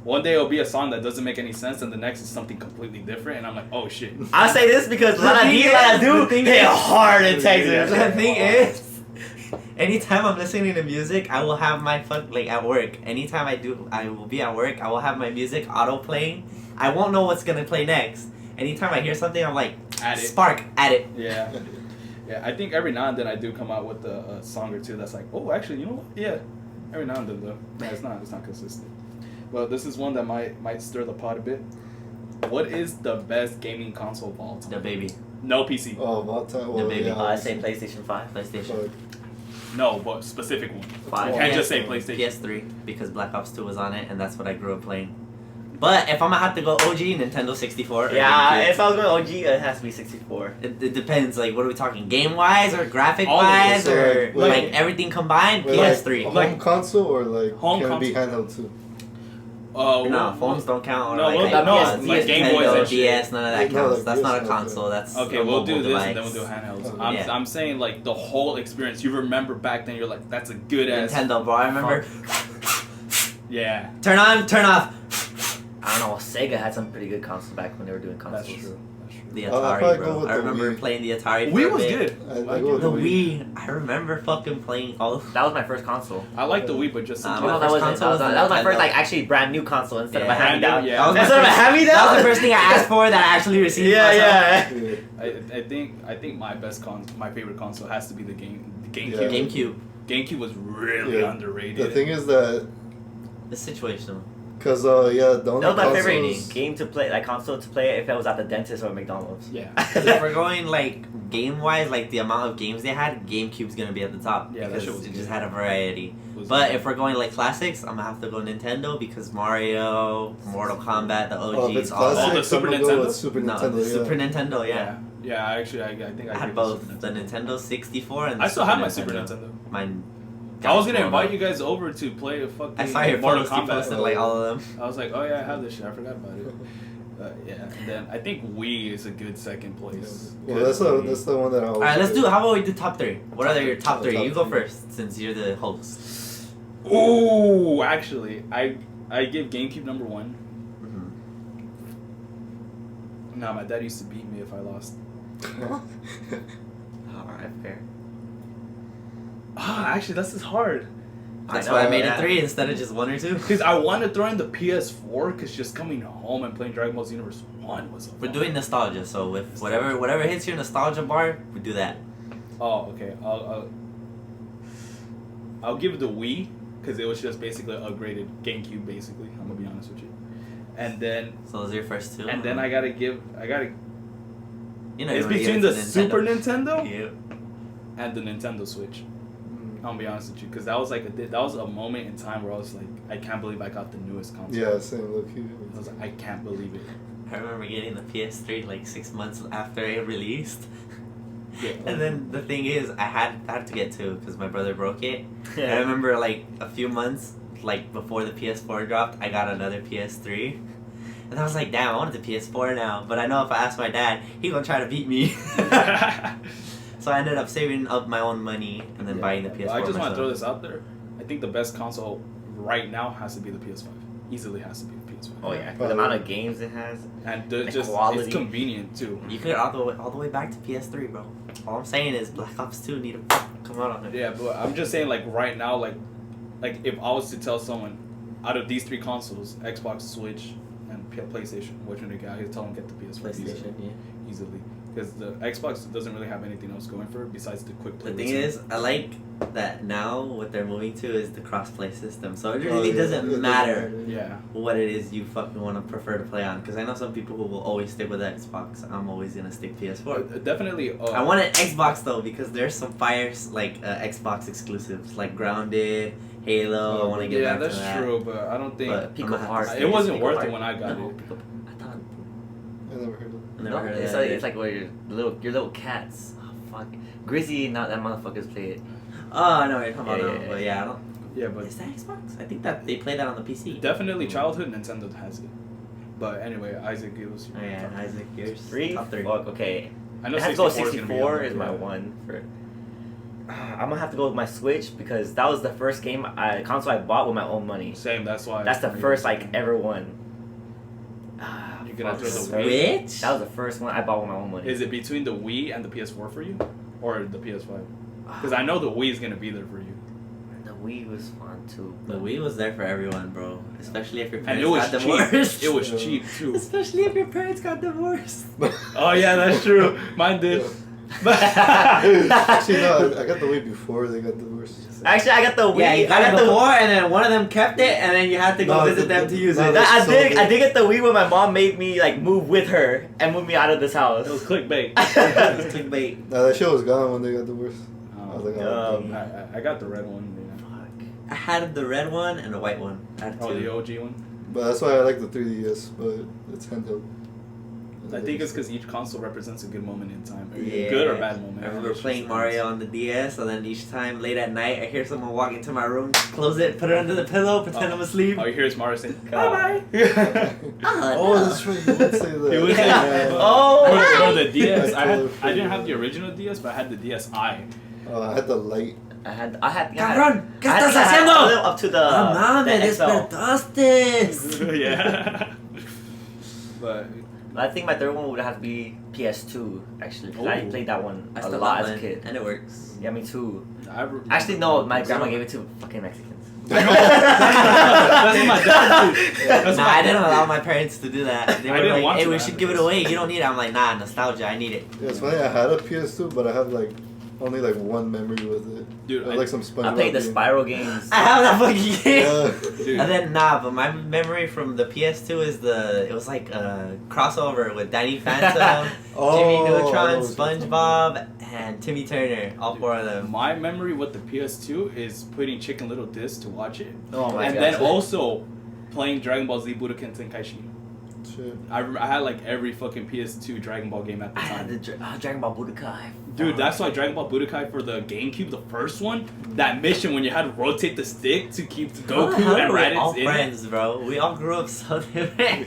one day it'll be a song that doesn't make any sense, and the next is something completely different, and I'm like, oh shit. I say this because La thing Di is- La the Do thing hit is- hard in Texas. The thing is, anytime I'm listening to music, I will have my at work. Anytime I will be at work. I will have my music auto playing. I won't know what's gonna play next. Anytime I hear something, I'm like, Add it. spark, add it. Yeah. Yeah, I think every now and then I do come out with a song or two that's like, oh, actually, you know what? Yeah. Every now and then, though. Yeah, it's not consistent. But this is one that might stir the pot a bit. What is the best gaming console of all The time? baby, No PC. Oh, of all time. Well, baby. yeah, I say PlayStation 5. PlayStation. Fuck. No, but specific one. Five. You can't just say PlayStation. PS3 because Black Ops 2 was on it, and that's what I grew up playing. But if I'm gonna have to go OG, Nintendo 64. Or Yeah, GameCube. if I was going OG, it has to be 64. It depends. Like, what are we talking? Game wise or graphic All of wise it, so, or like- like everything combined? Wait, PS3. Like, Like- home console or like Home can it be console. handheld too? No, phones don't count. Or No, like, well, no, iPods, like Game Boys Nintendo, and shit. DS, none of that Like, no, counts. like That's not a DS, console. That's Okay, a we'll do mobile this device. and then we'll do handhelds. Okay. I'm saying like the whole experience. You remember back then, you're like, that's a good ass. Nintendo, bro. I remember. Yeah, Turn on, turn off. I don't know, Sega had some pretty good consoles back when they were doing consoles. that's true. That's true. The I'll Atari, probably go bro. with I the remember Wii. playing the Atari. For Wii a was bit. good. I go with The the Wii. I remember fucking playing all of. That was my first console. I like the Wii, but just Nah, Oh, my no, that first wasn't. console was That was my Nintendo. first, like, actually brand new console instead of a Yeah. hand-me-down. Yeah. That was my Instead of a first- hand-me-down? That was the first thing I asked for that I actually received. Yeah, myself. yeah. I think my favorite console has to be the GameCube. Yeah. GameCube. GameCube was really Yeah. underrated. The thing is that, It's situational. cause the only That was my favorite consoles- game to play, like console to play if I was at the dentist or McDonald's. Yeah. If we're going like game wise, like the amount of games they had, GameCube's gonna be at the top Yeah, that because shit was it good. just had a variety. Was- But if we're going like classics, I'm gonna have to go Nintendo because Mario, Mortal Kombat, the Oh, OGs, if it's all that. the classic, Super I'm gonna go Nintendo? with Super No, Nintendo. the Yeah. Super Nintendo, yeah. Yeah, actually, I think I agree had with both Super the Nintendo. Nintendo 64 and the I still Super have my Super Nintendo. Mine I was gonna invite you guys over to play a fucking I saw your Mortal post. You Kombat. posted like all of them. I was like, oh yeah, I have this shit. I forgot about it. But yeah, and then I think Wii is a good second place. Well, that's the one that I always. All right, let's do. How about we do top 3? What are your top 3? Top You go three. first since you're the host. Ooh, actually, I give GameCube number 1. Mm-hmm. Nah, my dad used to beat me if I lost. All right, fair. Ah, actually, this is hard. That's know, why I made yeah. it 3 instead of just 1 or 2. Because I want to throw in the PS4, because just coming home and playing Dragon Ball Z Universe 1 was a We're fun. doing nostalgia, so if whatever hits your nostalgia bar, we do that. Oh, okay. I'll give it the Wii, because it was just basically an upgraded GameCube, basically. I'm gonna be honest with you. And then So those are your first 2. I gotta You know, it's you wanna between give the it to Super Nintendo Yeah. and the Nintendo Switch. I'm gonna be honest with you, because that was like that was a moment in time where I was like, I can't believe I got the newest console. Yeah, same look. I was like, I can't believe it. I remember getting the PS3 like 6 months after it released. Yeah. And then the thing is, I had to get 2 because my brother broke it. And I remember like a few months like before the PS4 dropped, I got another PS3. And I was like, damn, I wanted the PS4 now. But I know if I ask my dad, he gonna try to beat me. So I ended up saving up my own money and then buying the PS4 I just want to myself. throw this out there. I think the best console right now has to be the PS5. Easily has to be the PS5. Oh yeah, the amount of games it has. And The just quality. it's convenient too. You could all the way back to PS3, bro. All I'm saying is Black Ops 2 need to come out on it. Yeah, but I'm just saying like right now, like if I was to tell someone out of these 3 consoles, Xbox, Switch, and PlayStation, which one they got, I'd tell them get the PS5 PlayStation, yeah. easily. Because the Xbox doesn't really have anything else going for it besides the quick play. The thing is, I like that now what they're moving to is the cross-play system. So it Oh, really yeah, doesn't it matter yeah. what it is you fucking want to prefer to play on. Because I know some people who will always stick with Xbox. I'm always going to stick PS4. Definitely. I want an Xbox though because there's some fires like Xbox exclusives like Grounded, Halo. I want to get yeah, back that's to that. true, but I don't think But Pico I'm gonna have to Heart. stay it with wasn't Pico worth Heart. it when I got No, it. Pico, I thought. I never heard of it. I never No, heard of it's that. like your little cats. Oh fuck, Grizzy, not that motherfuckers play it. Oh, I know what you're talking about Yeah, now, yeah, but yeah, I don't. Yeah, but Is that Xbox? I think that they play that on the PC. definitely childhood Nintendo has it. But anyway, Isaac, give us your Oh yeah, top three. Isaac, yours. Three? Top 3. Fuck, okay. I know It has to go 64 is gonna be 64 on is there, my yeah. one for. I'm gonna have to go with my Switch because that was the first console I bought with my own money. Same, that's why. That's the first ever one. You're gonna fuck, throw the Switch? That was the first one I bought with my own money. Is it between the Wii and the PS4 for you, or the PS5? Because I know the Wii is gonna be there for you. The Wii was fun too. The Wii was there for everyone, bro. Especially if your And parents it was got cheap. divorced. It was cheap too. Especially if your parents got divorced. Oh yeah, that's true. Mine did. Actually, no, I got the Wii before they got divorced. Actually, I got the Wii. Yeah, you got I it got the before, and then one of them kept it, and then you had to go No, visit the- them to use no, it. the- I so did. good. I did get the Wii when my mom made me like move with her and move me out of this house. It was clickbait. It's clickbait. No, that shit was gone when they got divorced. I was like, Um, I got the red one. I had the red one and the white one. I had Yeah. Oh, the two. OG one. But that's why I like the 3DS, but it's handheld. I think it's because each console represents a good moment in time. Yeah. Good or bad moment. I remember It's playing just- Mario on the DS, and then each time late at night, I hear someone walk into my room, close it, put it under the pillow, pretend I'm asleep. All you hear is Mario saying, God. bye-bye. Oh, that's right. You would say that. He would say Yeah. that. Oh, For the DS, I I totally didn't have forgot. the original DS, but I had the DSi. Oh, I had the light. I had. Cabrón, ¿qué I estás had haciendo? all the way up to the. No mames, the XL. despertaste. Yeah. But I think my third one would have to be PS2 actually. 'Cause I Ooh. played that one I a still lot got as a mine, kid. and it works. Yeah, me too. I re- Actually, no. My grandma gave it to fucking Mexicans. I know. That's what my dad did. That's Nah, what I didn't allow my parents to do that. They I were didn't like, want "Hey, to we either, should give it because- away. You don't need it." I'm like, "Nah, nostalgia. I need it." Yeah, it's funny. I had a PS2, but I have like only like one memory with it. Dude, It was like some SpongeBob. I played the game. Spyro games. I have that fucking game. Yeah. Dude. And then but my memory from the PS2 is it was like a crossover with Danny Phantom, Jimmy I know Neutron, what you're talking SpongeBob, and Timmy Turner. All four of them. My memory with the PS2 is putting Chicken Little disc to watch it, Oh my and god. then also playing Dragon Ball Z Budokan Tenkaichi. Shit. I had like every fucking PS2 Dragon Ball game at the I had the time. Dragon Ball Budokai. Dude, that's why Dragon Ball Budokai for the GameCube, the first one, that mission when you had to rotate the stick to keep How the Goku hell and are we all Raditz in it. friends, bro? We all grew up so different.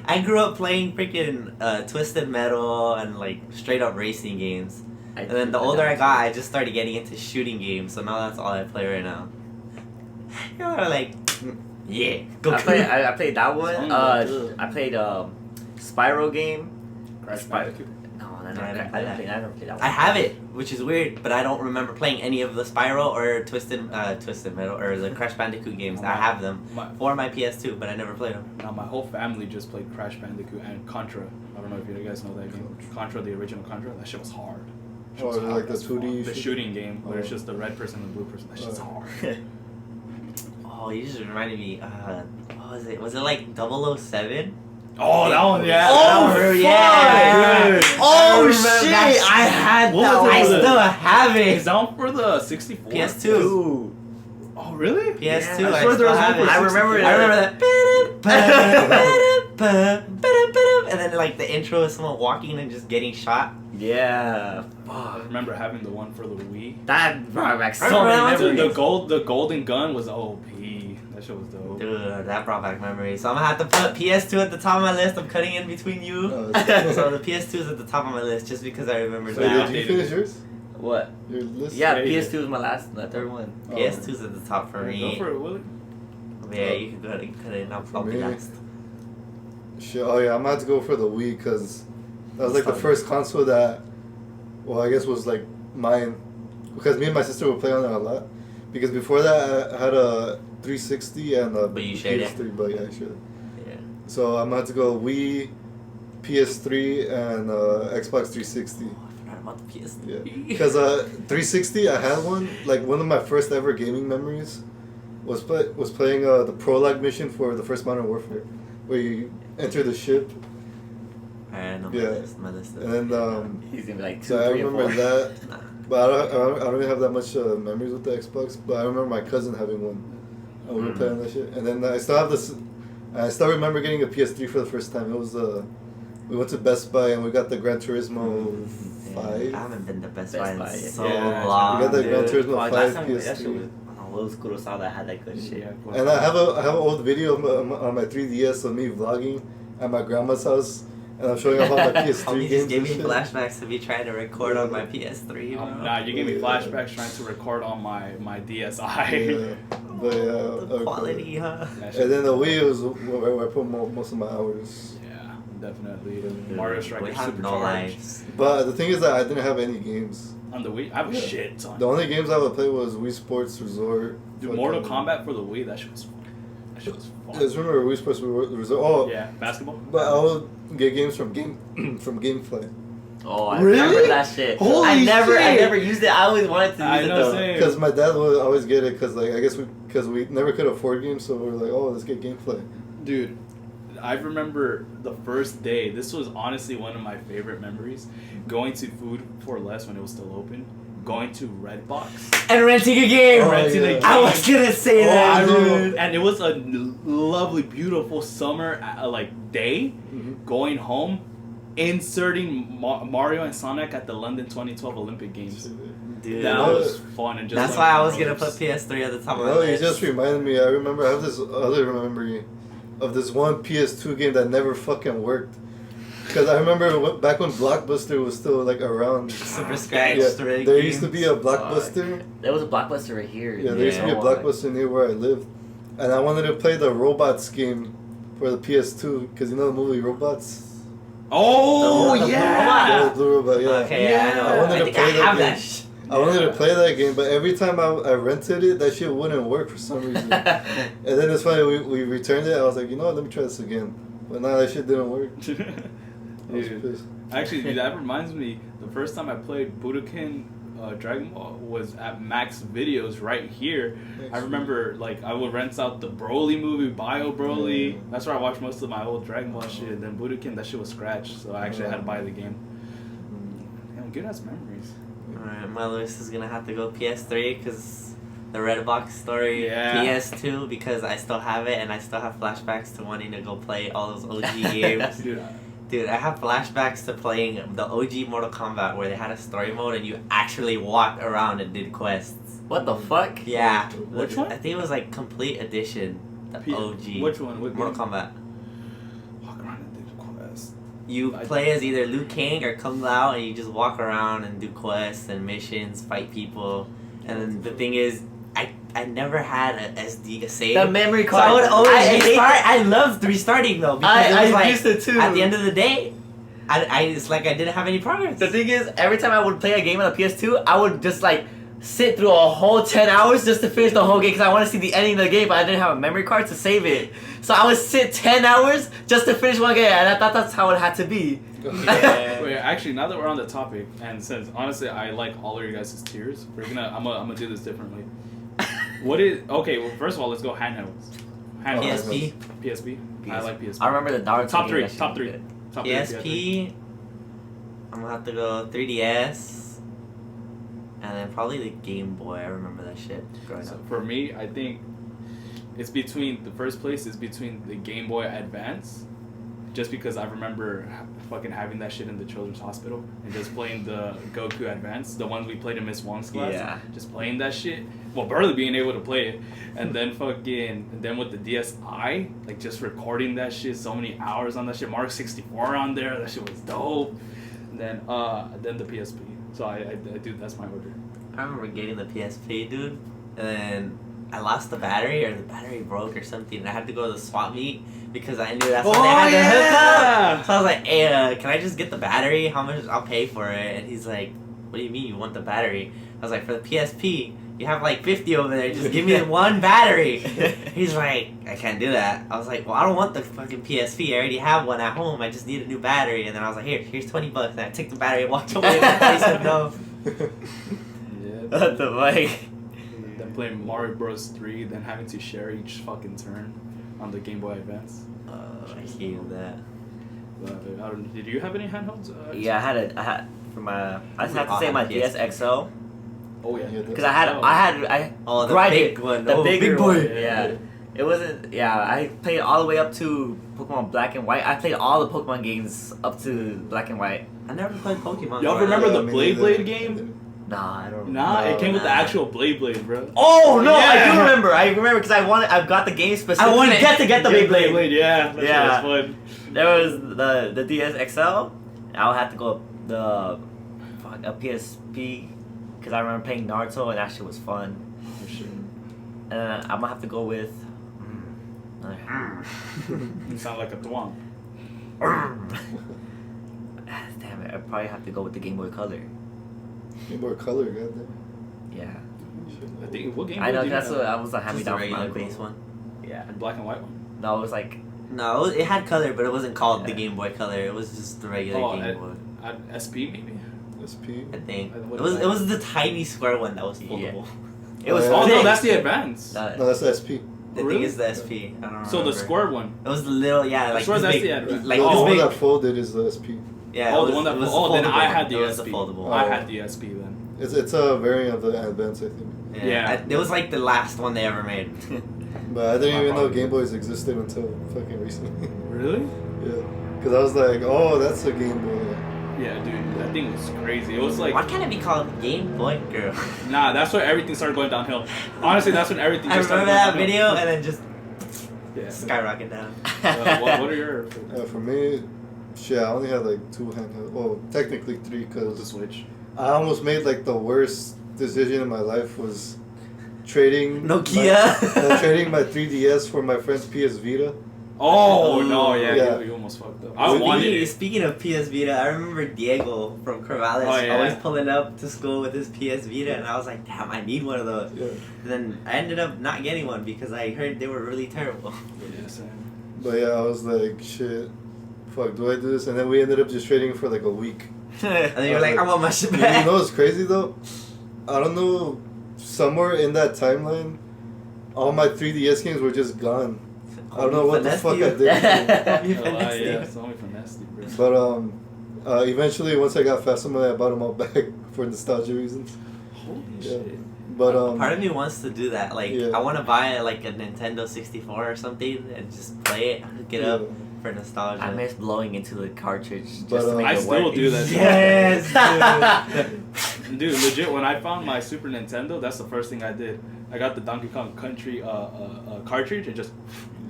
I grew up playing freaking Twisted Metal and like straight up racing games. And then the older I got, I just started getting into shooting games. So now that's all I play right now. You're like, yeah, Goku. I played that one. Goku. I played Spyro game. Crash Spyro. Bandicoot. No, I never played that. I never played that one. I have it, which is weird, but I don't remember playing any of the Spyro or Twisted Metal or the Crash Bandicoot games. I have them for my PS2, but I never played them. Now my whole family just played Crash Bandicoot and Contra. I don't know if you guys know that game. Contra, the original Contra. That shit was hard. That shit Oh, was like hard the as 2D fuck. The shit? shooting game where it's Oh. just the red person and the blue person. That shit's Oh. hard. Oh, you just reminded me. What was it? Was it like 007? Oh, that one, yeah. Oh, that one, yeah. dude. Oh, I remember shit, that I had What that was one. it? I Was it- still have Is it. that one for the 64? PS2. Dude. Oh, really? PS2. Yeah, I I swear there still was have one it. for I remember 64. I remember that. And then like the intro is someone walking and just getting shot. Yeah. I remember having the one for the Wii. That brought back so remember that many one too. memories. The golden gun was OP. That shit was dope. Dude, that brought back memories. So I'm gonna have to put PS2 at the top of my list. I'm cutting in between you. So the PS2 is at the top of my list just because I remember So that. did you finish yours? What? Your list? Yeah, Yeah, you PS2 was my last, the third one. Oh. PS2's at the top for Go me. for it, Willie. Yeah, you can go ahead and cut it in. I'll be me? last. Shit, oh yeah, I'm gonna have to go for the Wii because that was like the Solid. first console that, well, I guess was like mine, because me and my sister would play on it a lot. Because before that, I had a 360 and a But you shared it? PS3, but yeah, sure. Yeah. So I'm gonna have to go Wii, PS3, and Xbox 360. Oh, I forgot about the PS3. Yeah, because 360, I had one. Like one of my first ever gaming memories was playing the prologue mission for the first Modern Warfare, where you enter the ship, Alright, no, Yeah. my list. and then He's gonna be like 2, so I 3, and remember 4. that. Nah. But I don't really have that much memories with the Xbox. But I remember my cousin having one, and we were playing that shit. And then I still have this. I still remember getting a PS3 for the first time. It was we went to Best Buy and we got the Gran Turismo 5. I haven't been to Best Best Buy in Buy, so yeah. long. We got the Gran dude. Turismo Oh, 5 last time that shit was, PS3. oh, it was Kurosawa that had that good shit. Yeah, cool. And I have an old video on my 3DS of me vlogging at my grandma's house, and I'm showing off all my PS3 Homie games. just gave and me shit. flashbacks to me trying to record on my PS3. Bro. Nah, you gave me Yeah. flashbacks trying to record on my DSi. Yeah, but yeah, The okay. quality, huh? That shit And then the was Wii was where I put most of my hours. Yeah, definitely. Yeah. Mario We Strikers have no Supercharged. lives. But the thing is that I didn't have any games. On the Wii, I have a Yeah. shit ton. The only games I would play was Wii Sports Resort. Dude, Mortal fucking- Kombat for the Wii, that shit was fun. That shit was I fun. just remember Wii Sports Resort. Oh, Yeah, basketball. but I would get games from from GameFly. Oh, I Really? remember that shit. Holy I never shit. used it. I always wanted to use I it know, though. same. Because my dad would always get it because like I guess we never could afford games, so we were like, oh, let's get GameFly. Dude, I remember the first day. This was honestly one of my favorite memories. Going to Food for Less when it was still open. Going to Redbox. And renting a game. Oh, renting a yeah. game. I was gonna say Oh, that. I remember, dude. and it was a lovely, beautiful summer day. Mhm. Going home, inserting Mario and Sonic at the London 2012 Olympic Games. Dude. That know- was fun and just. That's like why I was gonna gross. put PS3 at the top of my No, you list. just reminded me. I remember I have this other memory of this one PS2 game that never fucking worked. Because I remember back when Blockbuster was still like around. Super Scratch. Yeah, three there used to games. be a Blockbuster. There was a Blockbuster right here. Yeah, there used to be a Oh, Blockbuster near where I lived, and I wanted to play the Robots game for the PS2 because you know the movie Robots. Oh The yeah. The Blue Robot, yeah. Okay, yeah, I know. I wanted to think play I that have game. that. I wanted to play that game, but every time I rented it, that shit wouldn't work for some reason. And then it's funny, we returned it. I was like, you know what? Let me try this again. But now that shit didn't work. I was Dude. pissed. Actually, dude, that reminds me. The first time I played Budokan Dragon Ball was at Max Videos right here. I remember, like, I would rent out the Broly movie, Bio Broly. That's where I watched most of my old Dragon Ball shit. And then Budokan, that shit was scratched, so I actually had to buy the game. Damn, good ass memories. Alright, my list is gonna have to go PS3 because the Redbox story Yeah. PS2 because I still have it and I still have flashbacks to wanting to go play all those OG games. Dude, I have flashbacks to playing the OG Mortal Kombat where they had a story mode and you actually walked around and did quests. What the fuck? Yeah. Which one? I think it was like Complete Edition. The OG. Which one? What Mortal game? Kombat. Walk around and do the quest. You play as either Liu Kang or Kung Lao and you just walk around and do quests and missions, fight people. And then the thing is, I never had a SD save. The memory So card. I would always hate restart. I loved restarting though because it was like used to too. at the end of the day, it's like I didn't have any progress. The thing is, every time I would play a game on the PS2, I would just like sit through a whole 10 hours just to finish the whole game because I want to see the ending of the game, but I didn't have a memory card to save it. So I would sit 10 hours just to finish one game, and I thought that's how it had to be. Wait, actually, now that we're on the topic, and since honestly I like all of your guys' tiers, I'm gonna do this differently. Okay? Well, first of all, let's go handhelds. Handhelds. PSP. PSP. I like PSP. I remember the Naruto Top game, three. that shit Top was three. good. Top three PSP. I'm gonna have to go 3DS. And then probably the Game Boy. I remember that shit growing So up. for me, I think it's between the first place is between the Game Boy Advance, just because I remember fucking having that shit in the children's hospital and just playing the Goku Advance, the ones we played in Miss Wong's class. Yeah. Just playing that shit. Well, barely being able to play it, and then with the DSi, like just recording that shit, so many hours on that shit. Mario 64 on there, that shit was dope. And then the PSP. So I do. That's my order. I remember getting the PSP, dude. And then I lost the battery or the battery broke or something. And I had to go to the swap meet because I knew that's what they had to hook up. So I was like, hey, can I just get the battery? How much? I'll pay for it. And he's like, what do you mean you want the battery? I was like, for the PSP, you have like 50 over there. Just give me the one battery. He's like, I can't do that. I was like, well, I don't want the fucking PSP. I already have one at home. I just need a new battery. And then I was like, here's $20. And I took the battery and walked away. And he said no. Yeah. What the fuck? Then playing Mario Bros. 3, then having to share each fucking turn on the Game Boy Advance. I hated that. Did you have any handhelds? Yeah, I had for my. I just have to all say had my a PSP. DSXO Oh yeah. because I Oh, the grinded big one. the Oh, bigger big boy. one. Yeah. It wasn't. Yeah, I played all the way up to Pokemon Black and White. I played all the Pokemon games up to Black and White. I never played Pokemon. Y'all growing remember up. the me Blade neither. Blade game? Nah, I don't. Nah, it came with the Nah. actual Blade, bro. Oh no! I do Yeah. remember. I remember because I got the game specifically. I wanted to get the big blade. Yeah, that Yeah. shit was fun. There was the DSXL. I would have to go a PSP because I remember playing Naruto and that shit was fun. Oh, shit. And then I'm gonna have to go with. You sound like a thwomp. Damn it! I'd probably have to go with the Game Boy Color. Game Boy Color, goddamn. Yeah, I think what game? I know did you that's have? what I was a hand me Just the down from my regular uncle. base one. Yeah, Black and white one. no, it was like No, it had color, but it wasn't called the Yeah. Game Boy Color. It was just the regular Oh, Game Boy. At SP maybe. SP. I think What it was is it that? was the tiny square one that was Yeah. foldable. it was. Oh, Oh thick. no, that's the advance. Uh, No, that's SP. I Really? think it's the SP. I don't know. So the square one. It was the little like swear this that's big, the advance. like the this one big. that folded is the SP. Yeah. Oh, it the was, one that. it was Oh, then foldable I one. had the It was SP. the foldable. Oh. I had the SP then. It's a variant of the Advance, I think. Yeah. It was like the last one they ever made. But I didn't My even know problem. Game Boys existed until fucking recently. Really? Yeah. Because I was like, oh, that's a Game Boy. Yeah, dude, that thing was crazy. It was like, Why can't it be called Game Boy Girl? nah, that's when everything started going downhill. Honestly, that's when everything I just remember started that going video downhill. and then just Yeah. skyrocket down. What are your For me, shit, I only had like 2 handhelds. Well, technically 3, the because Switch? I almost made like the worst decision in my life was trading Nokia. trading my 3DS for my friend's PS Vita. Oh no, yeah, Yeah. You almost fucked up. I wanted it. Speaking of PS Vita, I remember Diego from Corvallis Oh, yeah. always pulling up to school with his PS Vita, and I was like, damn, I need one of those. Yeah. And then I ended up not getting one because I heard they were really terrible. Yeah, same. But yeah, I was like, shit, fuck, do I do this? And then we ended up just trading for like a week. And then you're like, I want my shit You back. know what's crazy though? I don't know, somewhere in that timeline, all my 3DS games were just gone. I don't know what the fuck I did. You Oh, finessed yeah, you. it's only for nasty, bro. But eventually, once I got Fast Money, I bought them all back for nostalgia reasons. Holy Yeah. shit. But Part of me wants to do that. Like, Yeah. I want to buy like a Nintendo 64 or something and just play it, hook it up for nostalgia. I miss blowing into the cartridge just But, to make I it still work. do that. Yes, Dude, legit, when I found my Super Nintendo, that's the first thing I did. I got the Donkey Kong Country cartridge and just.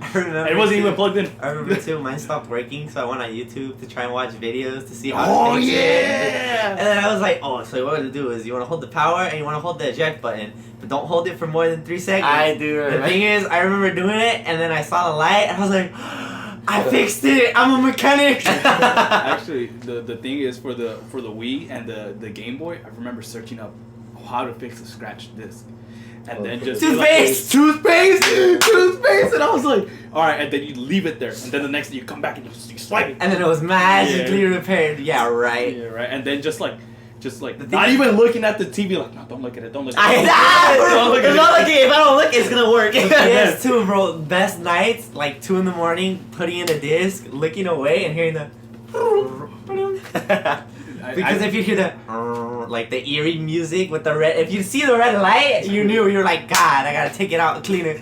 I remember. It wasn't too. even plugged in. I remember too. Mine stopped working, so I went on YouTube to try and watch videos to see how. Oh, to fix it. yeah! And then I was like, oh, so what to do is you want to hold the power and you want to hold the eject button, but don't hold it for more than 3 seconds. I do The remember. thing is, I remember doing it, and then I saw the light, and I was like, I fixed it. I'm a mechanic. Actually, the thing is for the Wii and the Game Boy, I remember searching up how to fix a scratch disc. And then just Toothpaste! toothpaste, and I was like, all right, and then you leave it there, and then the next day you come back and you swipe it. And then it was magically repaired. Yeah, right. Yeah, right. And then just like The thing not is- even looking at the TV, like, no, don't look at it, don't look at I it. Don't look at it's it. not like if I don't look, it's gonna work. Yes, too, bro. Best nights, like 2 in the morning, putting in a disc, looking away, and hearing the. Because if you hear the like the eerie music with the red, if you see the red light, you knew you're like, God, I gotta take it out and clean it.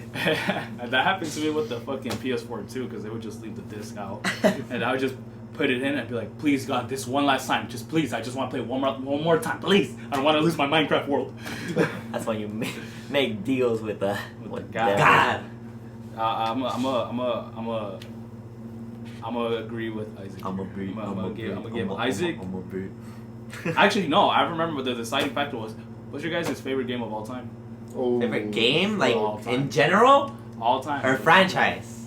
And that happened to me with the fucking PS4 too, because they would just leave the disc out, and I would just put it in and be like, please God, this one last time, just please, I just want to play one more time, please. I don't want to lose my Minecraft world. That's when you make deals with the God. God. I'm gonna agree with Isaac. I'm gonna give Isaac. Actually, no. I remember the deciding factor was, what's your guys' favorite game of all time? Oh. Favorite game, like All time. in general, All time. or franchise?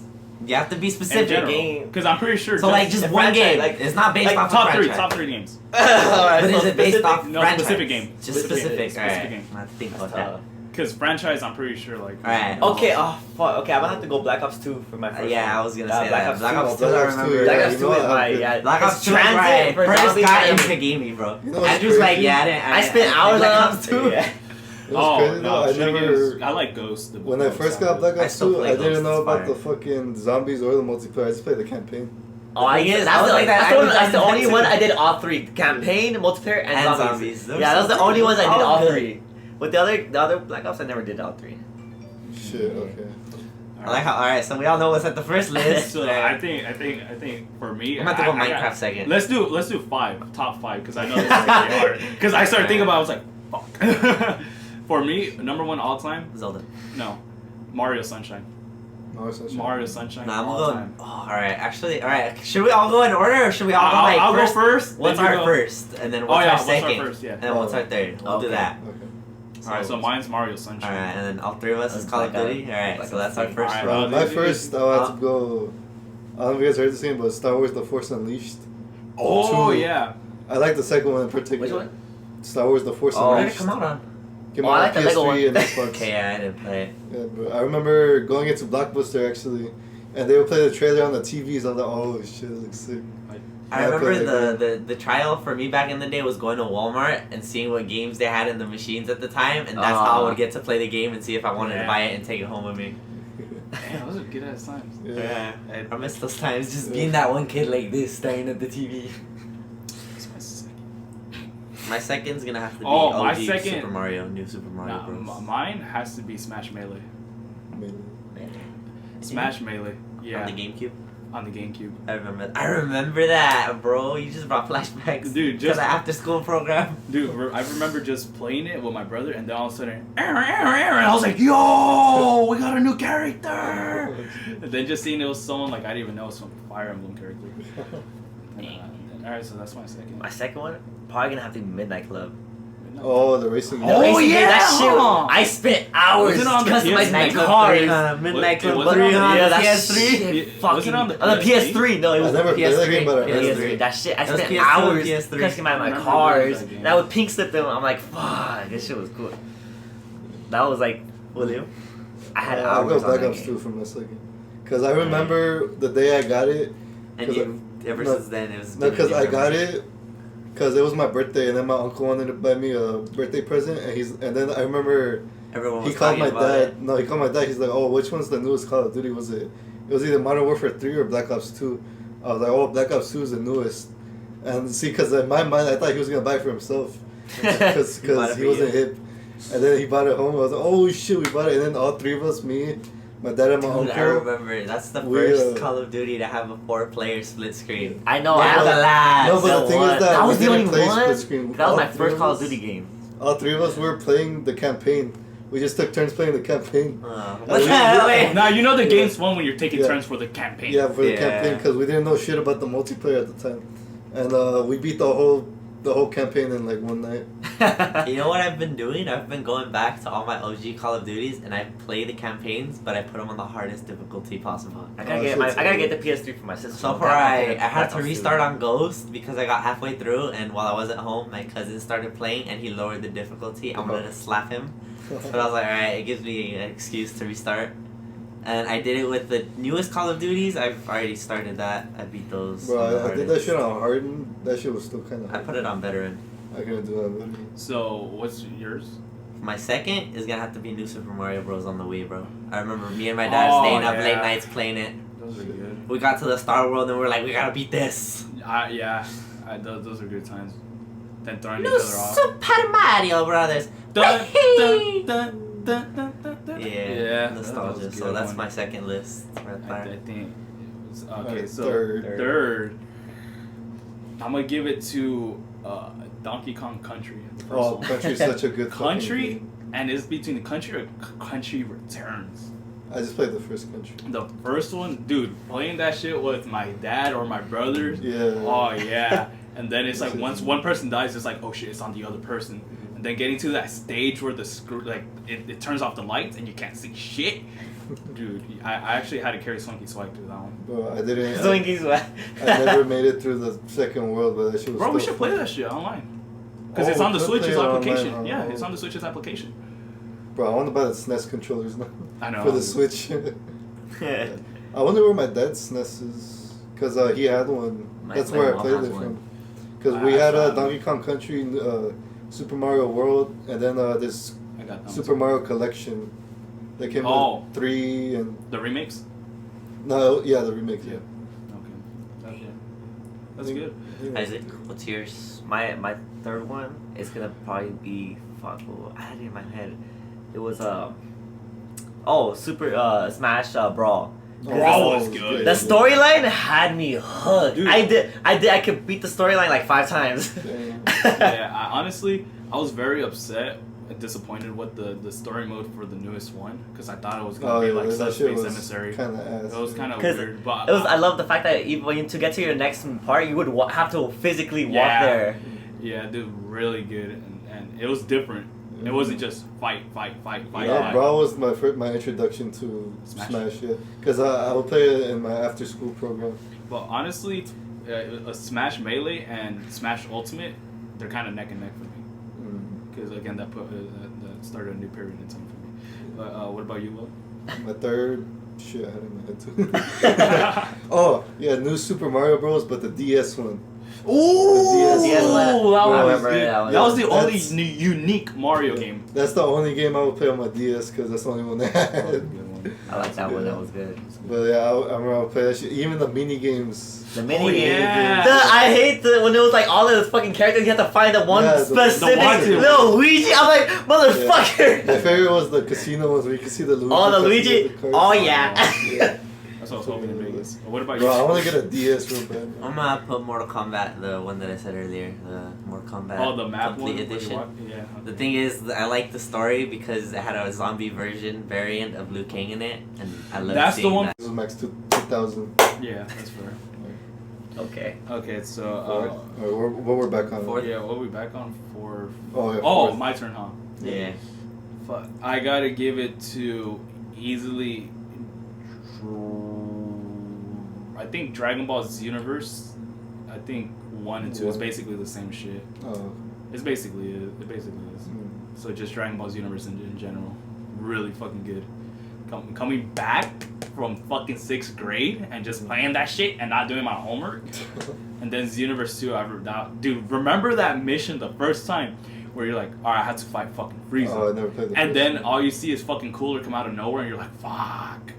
You have to be In specific. general. game. Because I'm pretty sure. So like just a one franchise, game. like- It's not based like off top of three, franchise. top 3 games. Alright, But so is it based specific- off No, franchise? specific game. Just Specific specific. game. Alright. Specific game. I have to think That's about that. tough. Because franchise, I'm pretty sure like. Alright. Okay, oh fuck. Okay, I'm gonna have to go Black Ops 2 for my first Yeah, one. I was gonna say that. Black Ops 2, Black I Ops 2, remember. Black yeah, Ops you 2 know is what, my I'm yeah. Black it's Ops 2 transit for first zombies got and- into gaming, bro. You know what's Andrew's like, crazy? yeah, I I spent hours Black on Ops 2. Yeah. It was crazy though. I shooting never. games- I like Ghost. the When I Ghost first side. got Black I Ops still 2, play I didn't Ghost, know it's about fire. the fucking zombies or the multiplayer. I just played the campaign. Oh, I guess I that's was the, like that. that's the, I one, was that's the like only that one too. I did all 3: campaign, multiplayer, and And zombies. zombies. Those Yeah, that was the only ones I did all all good. 3. With the other Black Ops, I never did all 3. Shit. Okay. I like how. All right, so we all know what's at the first list. So I think for me, I'm about to go I got- Minecraft second. Let's do 5, top 5, because I know this is gonna be hard. Because I started thinking about, it, I was like, fuck. For me, number 1 all time, Zelda. no, Mario Sunshine. Mario Sunshine. Nah, I'm all going. time. Oh, all right. Actually, all right. Should we all go in order, or should we all go like I'll first? go first. What's then you our go. first, and then Oh what's yeah, our what's second, our first? Yeah. and then what's our third? We'll do Okay. that. Okay. All right, so mine's Mario Sunshine. All right, and then all 3 of us is That's Call of like a- Duty. All right, like so a that's our thing. first All right, one. well, My this is- first, I would have to go. I don't know if you guys heard this game, but Star Wars: The Force Unleashed. Oh Two. yeah. I like the second one in particular. Which one? Star Wars: The Force Oh. What did it Unleashed. come out on? Came Oh, out I on like the Lego PS3 one. and Xbox. Okay, yeah, I didn't play it. Yeah, but I remember going into Blockbuster actually, and they would play the trailer on the TVs. I was like, oh shit, it looks sick. I Yeah, I remember played the trial for me back in the day was going to Walmart and seeing what games they had in the machines at the time, and that's how I would get to play the game and see if I wanted to Yeah. buy it and take it home with me. Damn, those are good ass times. Yeah. I miss those times, just being that one kid like this, staring at the TV. That's my second. My second's gonna have to be Oh, my OG second- Super Mario, New Super Mario Nah, Bros. mine has to be Smash Melee. Smash Melee. Yeah. On the GameCube. On the GameCube. I remember that, bro. You just brought flashbacks. Dude, to just- the after school program. Dude, I remember just playing it with my brother, and then all of a sudden, Aaron, I was like, yo, we got a new character. And then just seeing it was someone like I didn't even know it was some Fire Emblem character. All right, so that's my second. My second one, probably gonna have to be Midnight Club. Oh, the racing game. Oh, The racing game, yeah! that shit. I spent hours Was it on the customizing my PS3? cars. Midnight What- Club was it on the- on Yeah, the that PS3. shit Was it fucking on the on the PS3. No, it I was never played that game, but I heard PS3. it. That shit, I It was spent PS2 and hours PS3. customizing my remember cars. that game. And I would pink slip them. I'm like, fuck, this shit was cool. That was like, William. I had I'll hours go on Black that Ops 2 game. for my second. Because I remember the day I got it. And 'Cause you, ever no, since then, it was. No, because vividly I got remembered. it. Because it was my birthday, and then my uncle wanted to buy me a birthday present, and then I remember Everyone was he called my talking about dad. it. No, he called my dad. He's like, "Oh, which one's the newest Call of Duty? Was it? It was either Modern Warfare 3 or Black Ops 2." I was like, "Oh, Black Ops 2 is the newest." And see, because in my mind, I thought he was gonna buy it for himself, because He bought it he for wasn't you. hip. And then he bought it home. I was like, oh shit, we bought it. And then all three of us, me, my dad, and my Dude, I uncle. remember. That's the We, first Call of Duty to have a 4-player split screen. I know. No, I but- was the last. No, but the thing is that was we the didn't only play one. split screen. That was my All three first of Call of us- Duty game. All three of us were playing the campaign. We just took turns playing the campaign. What the hell? Wait. Now you know the game's fun when you're taking Yeah. turns for the campaign. Yeah, for the Yeah. campaign because we didn't know shit about the multiplayer at the time, and we beat the whole campaign in like one night. You know what I've been doing? I've been going back to all my OG Call of Duties and I play the campaigns, but I put them on the hardest difficulty possible. I gotta Oh, get shit. I gotta get the PS3 for my sister. So far, I had to restart on Ghost because I got halfway through, and while I wasn't home, my cousin started playing and he lowered the difficulty. I'm gonna slap him. But I was like, alright, it gives me an excuse to restart. And I did it with the newest Call of Duties. I've already started that. I beat those. on the Bro, I did that hardest. shit on hardened. That shit was still kind of. I put it on veteran. I couldn't do that. But So what's yours? My second is gonna have to be New Super Mario Bros. On the Wii, bro. I remember me and my dad Oh, staying up yeah. late nights playing it. Those are good. We got to the Star World and we were like, we gotta beat this. Those are good times. Then throwing New each other off. Super Mario Brothers. Dun, Whee! dun, dun, dun, dun, dun. Yeah, that nostalgia. was a So good that's one. my second list right I there. think. It was, okay, Alright, so third. I'm gonna give it to Donkey Kong Country. The first Oh, one. Country's such a good fucking Country, game. and it's between the Country or Country Returns. I just played the first Country. The first one, dude, playing that shit with my dad or my brothers. Yeah. Oh yeah. And then it's like once one person dies, it's like, oh shit, it's on the other person. And then getting to that stage where the screw, like it turns off the lights and you can't see shit. Dude, I actually had to carry Swanky Swag through that one. Bro, I didn't. Swinky's wet. I never made it through the second world, but that shit was. Bro, we still should play fun. that shit online. Because Oh, it's on the we could play Switch's it online, application. huh? Yeah, it's on the Switch's application. Bro, I want to buy the SNES controllers now I know. for the Switch. I wonder where my dad's SNES is, cause he had one. That's my where I mom played has it one. from. Cause I we had actually have Donkey Kong Country, Super Mario World, and then this I got that. Super Mario Collection. They came Oh. with 3 and The remakes? no, yeah, the remake. Yeah. Okay. That's good. Yeah. Isaac, what's yours? My third one is gonna probably be I had it in my head. It was Super Smash Brawl. Brawl was good. The storyline had me hooked. Dude. I could beat the storyline like 5 times. Damn. Yeah, honestly, I was very upset and disappointed with the story mode for the newest one because I thought it was gonna Oh be yeah, like that such shit Space was Emissary. kind of ass. It was kind of 'Cause weird, but It was. I love the fact that even when to get to your next part, you would have to physically walk Yeah. there. yeah, dude, really good, and it was different. It wasn't just fight. Yeah, Brawl was my introduction to Smash. Yeah, because I would play it in my after school program. But honestly, a Smash Melee and Smash Ultimate, they're kind of neck and neck for me. Because again, that that started a new period in time for me. But what about you, Will? My third shit I had in my head too. Oh yeah, new Super Mario Bros. But the DS one. Ooh, DS DS one. that I was remember that one. that was the only That's- unique Mario game. That's the only game I would play on my DS because that's the only one they That was a had. good one. I like that one. That was good. But yeah, I remember I would play that shit. Even the mini games. The mini Oh, game. yeah. I hate when it was like all of those fucking characters. You have to find the one Yeah, the specific one- little Luigi. I'm like, motherfucker. My favorite was the casino ones where you could see the Luigi. Oh, the cutscene Luigi. with the cards. Oh yeah. Yeah. That's what I was hoping in Vegas. But what about Bro, I you? want to get a DS real bad. I'm gonna put Mortal Kombat, the one that I said earlier, the Mortal Kombat Oh, the map one. Complete where you Edition. walk- Yeah. The thing is, I like the story because it had a zombie version variant of Liu Kang in it, and I love That's the seeing one- that. This was Max 2000. Yeah, that's fair. Okay. Okay, so Alright, what we're back on? Fourth. yeah, what are we back on for? Oh, yeah, Oh, fourth. my turn, huh? Yeah. Fuck. I gotta give it to easily. I think Dragon Ball Universe. I think 1 and 2 is What? basically the same shit. Oh. It basically is. Mm. So just Dragon Ball Universe in general, really fucking good. Coming back from fucking 6th grade and just playing that shit and not doing my homework, and then Xenoverse 2. Dude, remember that mission the first time where you're like, alright, I had to fight fucking Frieza, Oh, I never played the and first then one. all you see is fucking Cooler come out of nowhere, and you're like, fuck.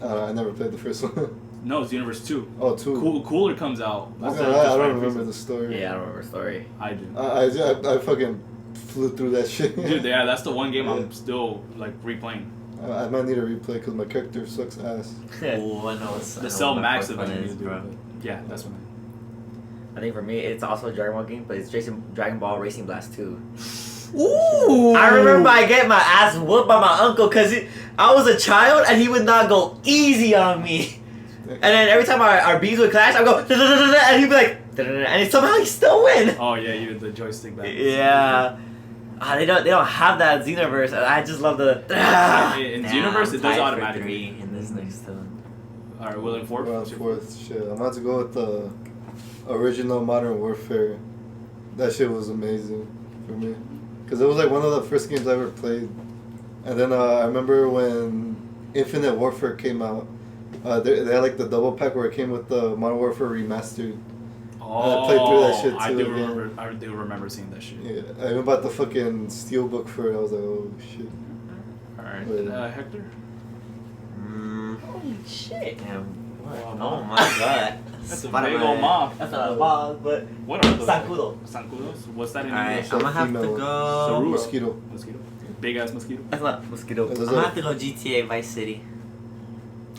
I never played the first one. No, it's Xenoverse 2. Oh, 2. Cooler comes out. I instead of just don't fighting remember Frieza. the story. Yeah, I don't remember the story. I do. I fucking flew through that shit. Dude, yeah, that's the one game I'm Yeah. still like replaying. I might need a replay because my character sucks ass. Ooh, I know it's The Cell Max event event, is, bro. Yeah, that's one. I think for me, it's also a Dragon Ball game, but it's Dragon Ball Racing Blast 2. Ooh! I remember I get my ass whooped by my uncle because I was a child and he would not go easy on me. And then every time our bees would clash, I'd go, and he'd be like, and somehow he still win. Oh yeah, you the joystick back. Yeah. They don't have that in Xenoverse. And I just love the. In Nah, Xenoverse, I'm it does tied for automatically. 3 in this next one. All right, Will in fourth. Well, fourth shit. I'm about to go with the original Modern Warfare. That shit was amazing for me. Because it was like one of the first games I ever played. And then I remember when Infinite Warfare came out, they had like the double pack where it came with the Modern Warfare Remastered. Oh, I played through that shit I too do again. remember. I do remember seeing that shit. Yeah, I even bought the fucking steelbook for it. I was like, oh shit. All right, Yeah. Hector. Holy shit. Damn. What? Wow. Oh my god. That's a big Spider-Man. old mob. That's not a boss, but. What are those? Sankudo. Sankudos? What's that in Alright, English? I'm gonna have to Female. go. Saru. Mosquito. Mosquito. Big ass mosquito. That's not Mosquito. There's I'm a- gonna have to go GTA Vice City.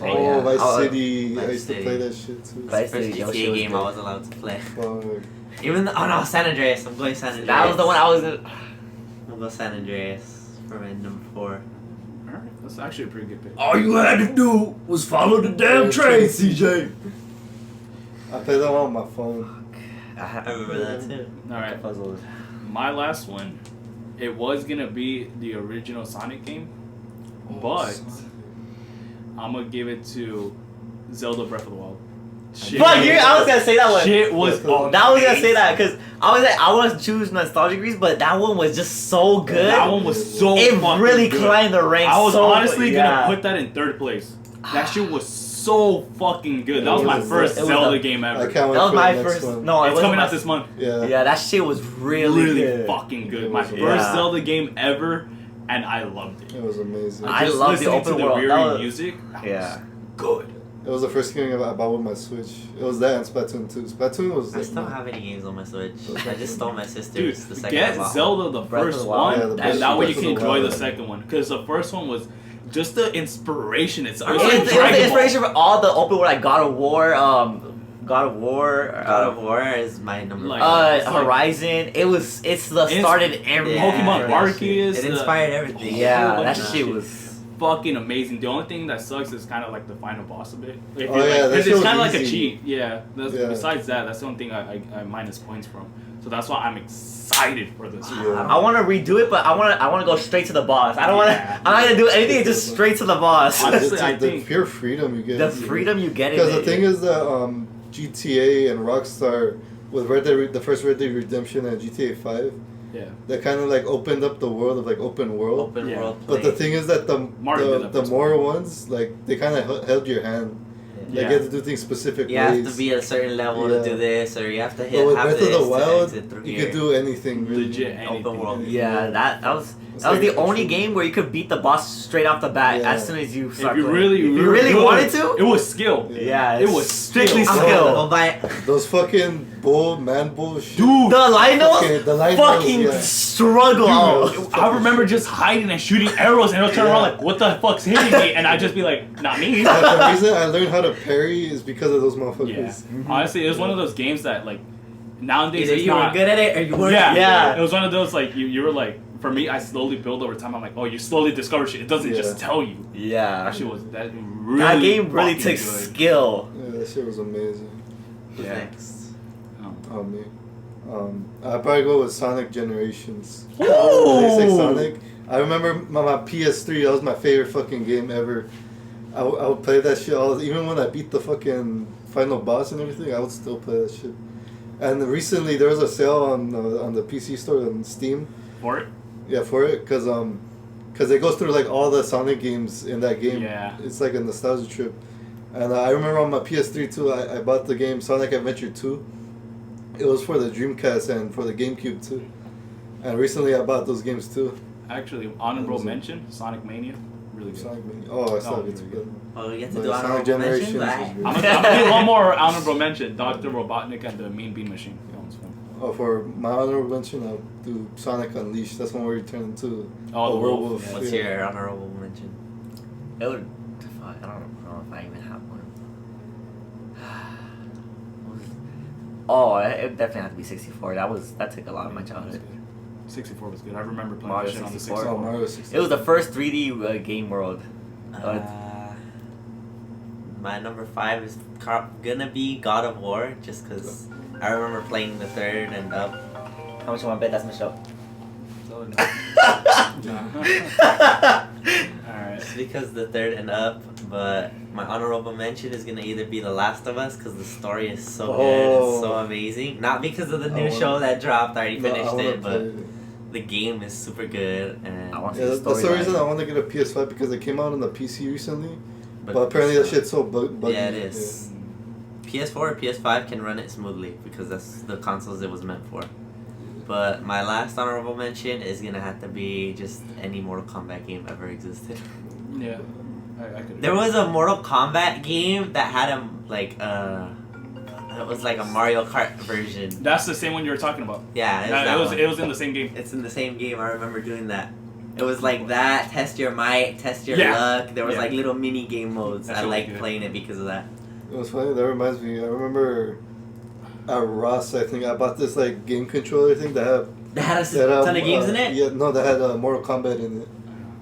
Oh, yeah. Vice Oh, City. I Vice used to City. play that shit too. Vice First City, yo, GTA shit was game good. I was allowed to play. Fuck. Even oh no, San Andreas. I'm going San Andreas. That was the one I was in. We'll go San Andreas for my number 4. Alright, that's actually a pretty good pick. All you had to do was follow the damn train, CJ. I played that one on my phone. I remember that too. Alright, Puzzles. my last one. It was gonna be the original Sonic game, but I'm gonna give it to Zelda Breath of the Wild. Shit, Fuck you! I was gonna say that one. Shit was. That was That was gonna say that because I was to choose nostalgic reasons, but that one was just so good. That one was so. It fucking really good. climbed the ranks. I was so honestly good. gonna put that in third place. That shit was so fucking good. That was my It was- first it was Zelda the- game I ever. can't wait That was for my the next first. one. No, it It's wasn't coming my- out this month. Yeah. Yeah, that shit was really good. fucking good. My first Yeah. Zelda game ever, and I loved it. It was amazing. I Just love the listening open to the world. That Riri was- music. That was Yeah. good. It was the first game I bought with my Switch. It was that and Splatoon 2. Splatoon was I like, still don't have any games on my Switch. I just stole my Dude, sister's the second get I bought Zelda the Breath of first the Wild. one, Yeah, the and best- that way you Breath can of the enjoy the Wild. second one. Because the first one was just the inspiration. It's It like was the Dragon Ball. inspiration for all the open world, like God of War, God of War, God of War is my number Like- 1. it's like- Horizon. It's the It's- started everything. Pokemon Yeah. Arceus. It inspired everything. Yeah, whole that bunch of shit was. fucking amazing. The only thing that sucks is kind of like the final boss of it. If Oh, you're yeah, like, that 'cause shit it's was kind of like a easy. cheat. Yeah. Yeah. Besides that, that's the only thing I minus points from. So that's why I'm excited for this. Yeah. I want to redo it, but I want to go straight to the boss. I don't want to. Yeah. I'm not gonna do anything. Just straight to the boss. Honestly, It's I the think- pure freedom you get. The freedom you get in Because the it. thing is that GTA and Rockstar with the first Red Dead Redemption and GTA 5, Yeah. that kind of like opened up the world of like open world. Open Yeah. world But the play. thing is that Mario did that the first more ones, like they kind of held your hand. Yeah. Like you have to do things specific You ways. have to be at a certain level Yeah. to do this, or you have to But hit with have Breath this of the to Wild, exit through you here. could do anything really. Legit anything. Open world. Yeah, that was It's that was like the only actually- game where you could beat the boss straight off the bat Yeah. as soon as you If start you playing. really, if you really good, wanted to. it was skill. Yeah, It was strictly skill. skill. Go buy Those fucking man bullshit. Dude, The Linos Okay, the Linos, fucking yeah. struggle. Dude, I remember just hiding and shooting arrows, and he'll turn around like, "What the fuck's hitting me?" And I'd just be like, "Not me." But the reason I learned how to parry is because of those Yeah. motherfuckers. Honestly, it was one of those games that like nowadays either it's you not. were good at it or you weren't. Yeah, Yeah. It was one of those like you were like. For me, I slowly build over time. I'm like, oh, you slowly discover shit. It doesn't Yeah. just tell you. Yeah, That shit was that really. that game really fucking took good. skill. Yeah, that shit was amazing. Who's Yeah. next? Oh me. I'd probably go with Sonic Generations. Ooh. Basic Sonic. I remember my PS3. That was my favorite fucking game ever. I would play that shit all. Even when I beat the fucking final boss and everything, I would still play that shit. And recently there was a sale on the PC store on Steam. For it. Yeah, for it, cause it goes through like all the Sonic games in that game. Yeah. It's like a nostalgia trip. And I remember on my PS3 too, I bought the game Sonic Adventure 2. It was for the Dreamcast and for the GameCube too. And recently I bought those games too. Actually, honorable mention: Sonic Mania. Really good. Sonic Mania. Oh, I still Oh, get to really play. good. Oh, you have to But do Sonic honorable mentions. Generations Alright. is I'm gonna do one more honorable mention: Dr. Robotnik and the Mean Bean Machine. That one's fun. for my honorable mention, I'll do Sonic Unleashed. That's one where you turn into Oh, a the wolf, werewolf. yeah. What's yeah. your honorable mention? It would. Fuck, I don't know if I even have one. Oh, it definitely had to be 64. That took a lot of my childhood. 64 was good. I remember playing Mario that shit on the 64. 64. Oh, Mario 64. It was the first 3D game world. My number 5 is gonna be God of War, just because I remember playing the 3rd and up. How much you want to bet that's Michelle? Alright. Just because the 3rd and up, but my honorable mention is gonna either be The Last of Us, because the story is so good, it's so amazing. Not because of the new show that dropped, I already No, I finished wanna it, but play it. the game is super good, and I want to Yeah, see the that's the storyline. reason I want to get a PS5 because it came out on the PC recently. but But apparently that so- shit's so buggy. Yeah, it is. PS4 or PS5 can run it smoothly because that's the consoles it was meant for. But my last honorable mention is gonna have to be just any Mortal Kombat game ever existed. Yeah. I could. There was a Mortal Kombat game that had it was like a Mario Kart version. That's the same one you were talking about. Yeah, it was Nah, that one. it was in the same game. It's in the same game. I remember doing that. It was like that. Test your might. Test your Yeah. luck. There was Yeah. like little mini game modes. That's I really liked good. playing it because of that. It was funny. That reminds me. I remember at Ross, I think I bought this like game controller thing that had That had a that had, ton of games in it. Yeah, no, that had Mortal Kombat in it,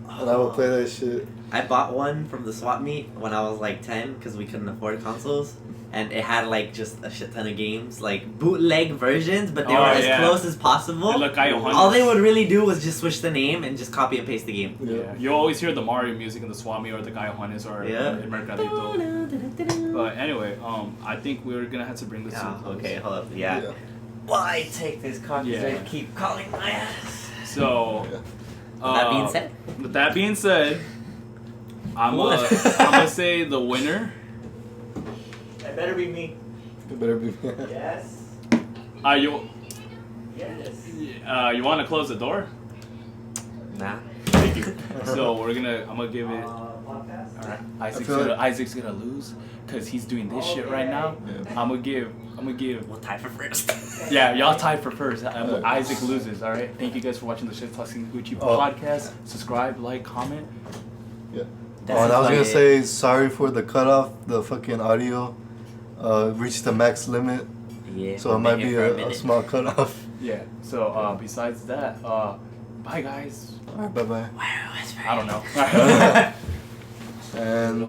and I would play that shit. I bought one from the swap meet when I was like 10 because we couldn't afford consoles. And it had like just a shit ton of games, like bootleg versions, but they Oh, were as yeah. close as possible. And look, Caio Hunters. All they would really do was just switch the name and just copy and paste the game. Yeah. You always hear the Mario music in the Swami or the Caio Hunters or Yeah. El Mercadito. But anyway, I think we're gonna have to bring this to a Yeah, close. okay, hold up. Yeah. Yeah. Why take this cock? Yeah. They keep calling my ass. So, That being said, with that being said, I'm What? gonna say the winner. It better be me. It better be. Yes. You Yes. you want to close the door? nah. Thank you. So I'm gonna give it. Podcast. All right, feel like- Isaac's gonna lose because he's doing this shit right now. Yeah. I'm gonna give. We'll tie for first. Yeah, y'all tied for first. Isaac loses. All right. Thank you guys for watching the Shit Talking Gucci Oh. podcast. Subscribe, like, comment. Yeah. That's Oh, and I was gonna it. say sorry for the cutoff. The fucking audio reached the max limit, Yeah. so it we've might been be here for a minute. small cutoff. Yeah. So besides that, bye guys. Alright, bye bye. Wow, that's very I don't know. And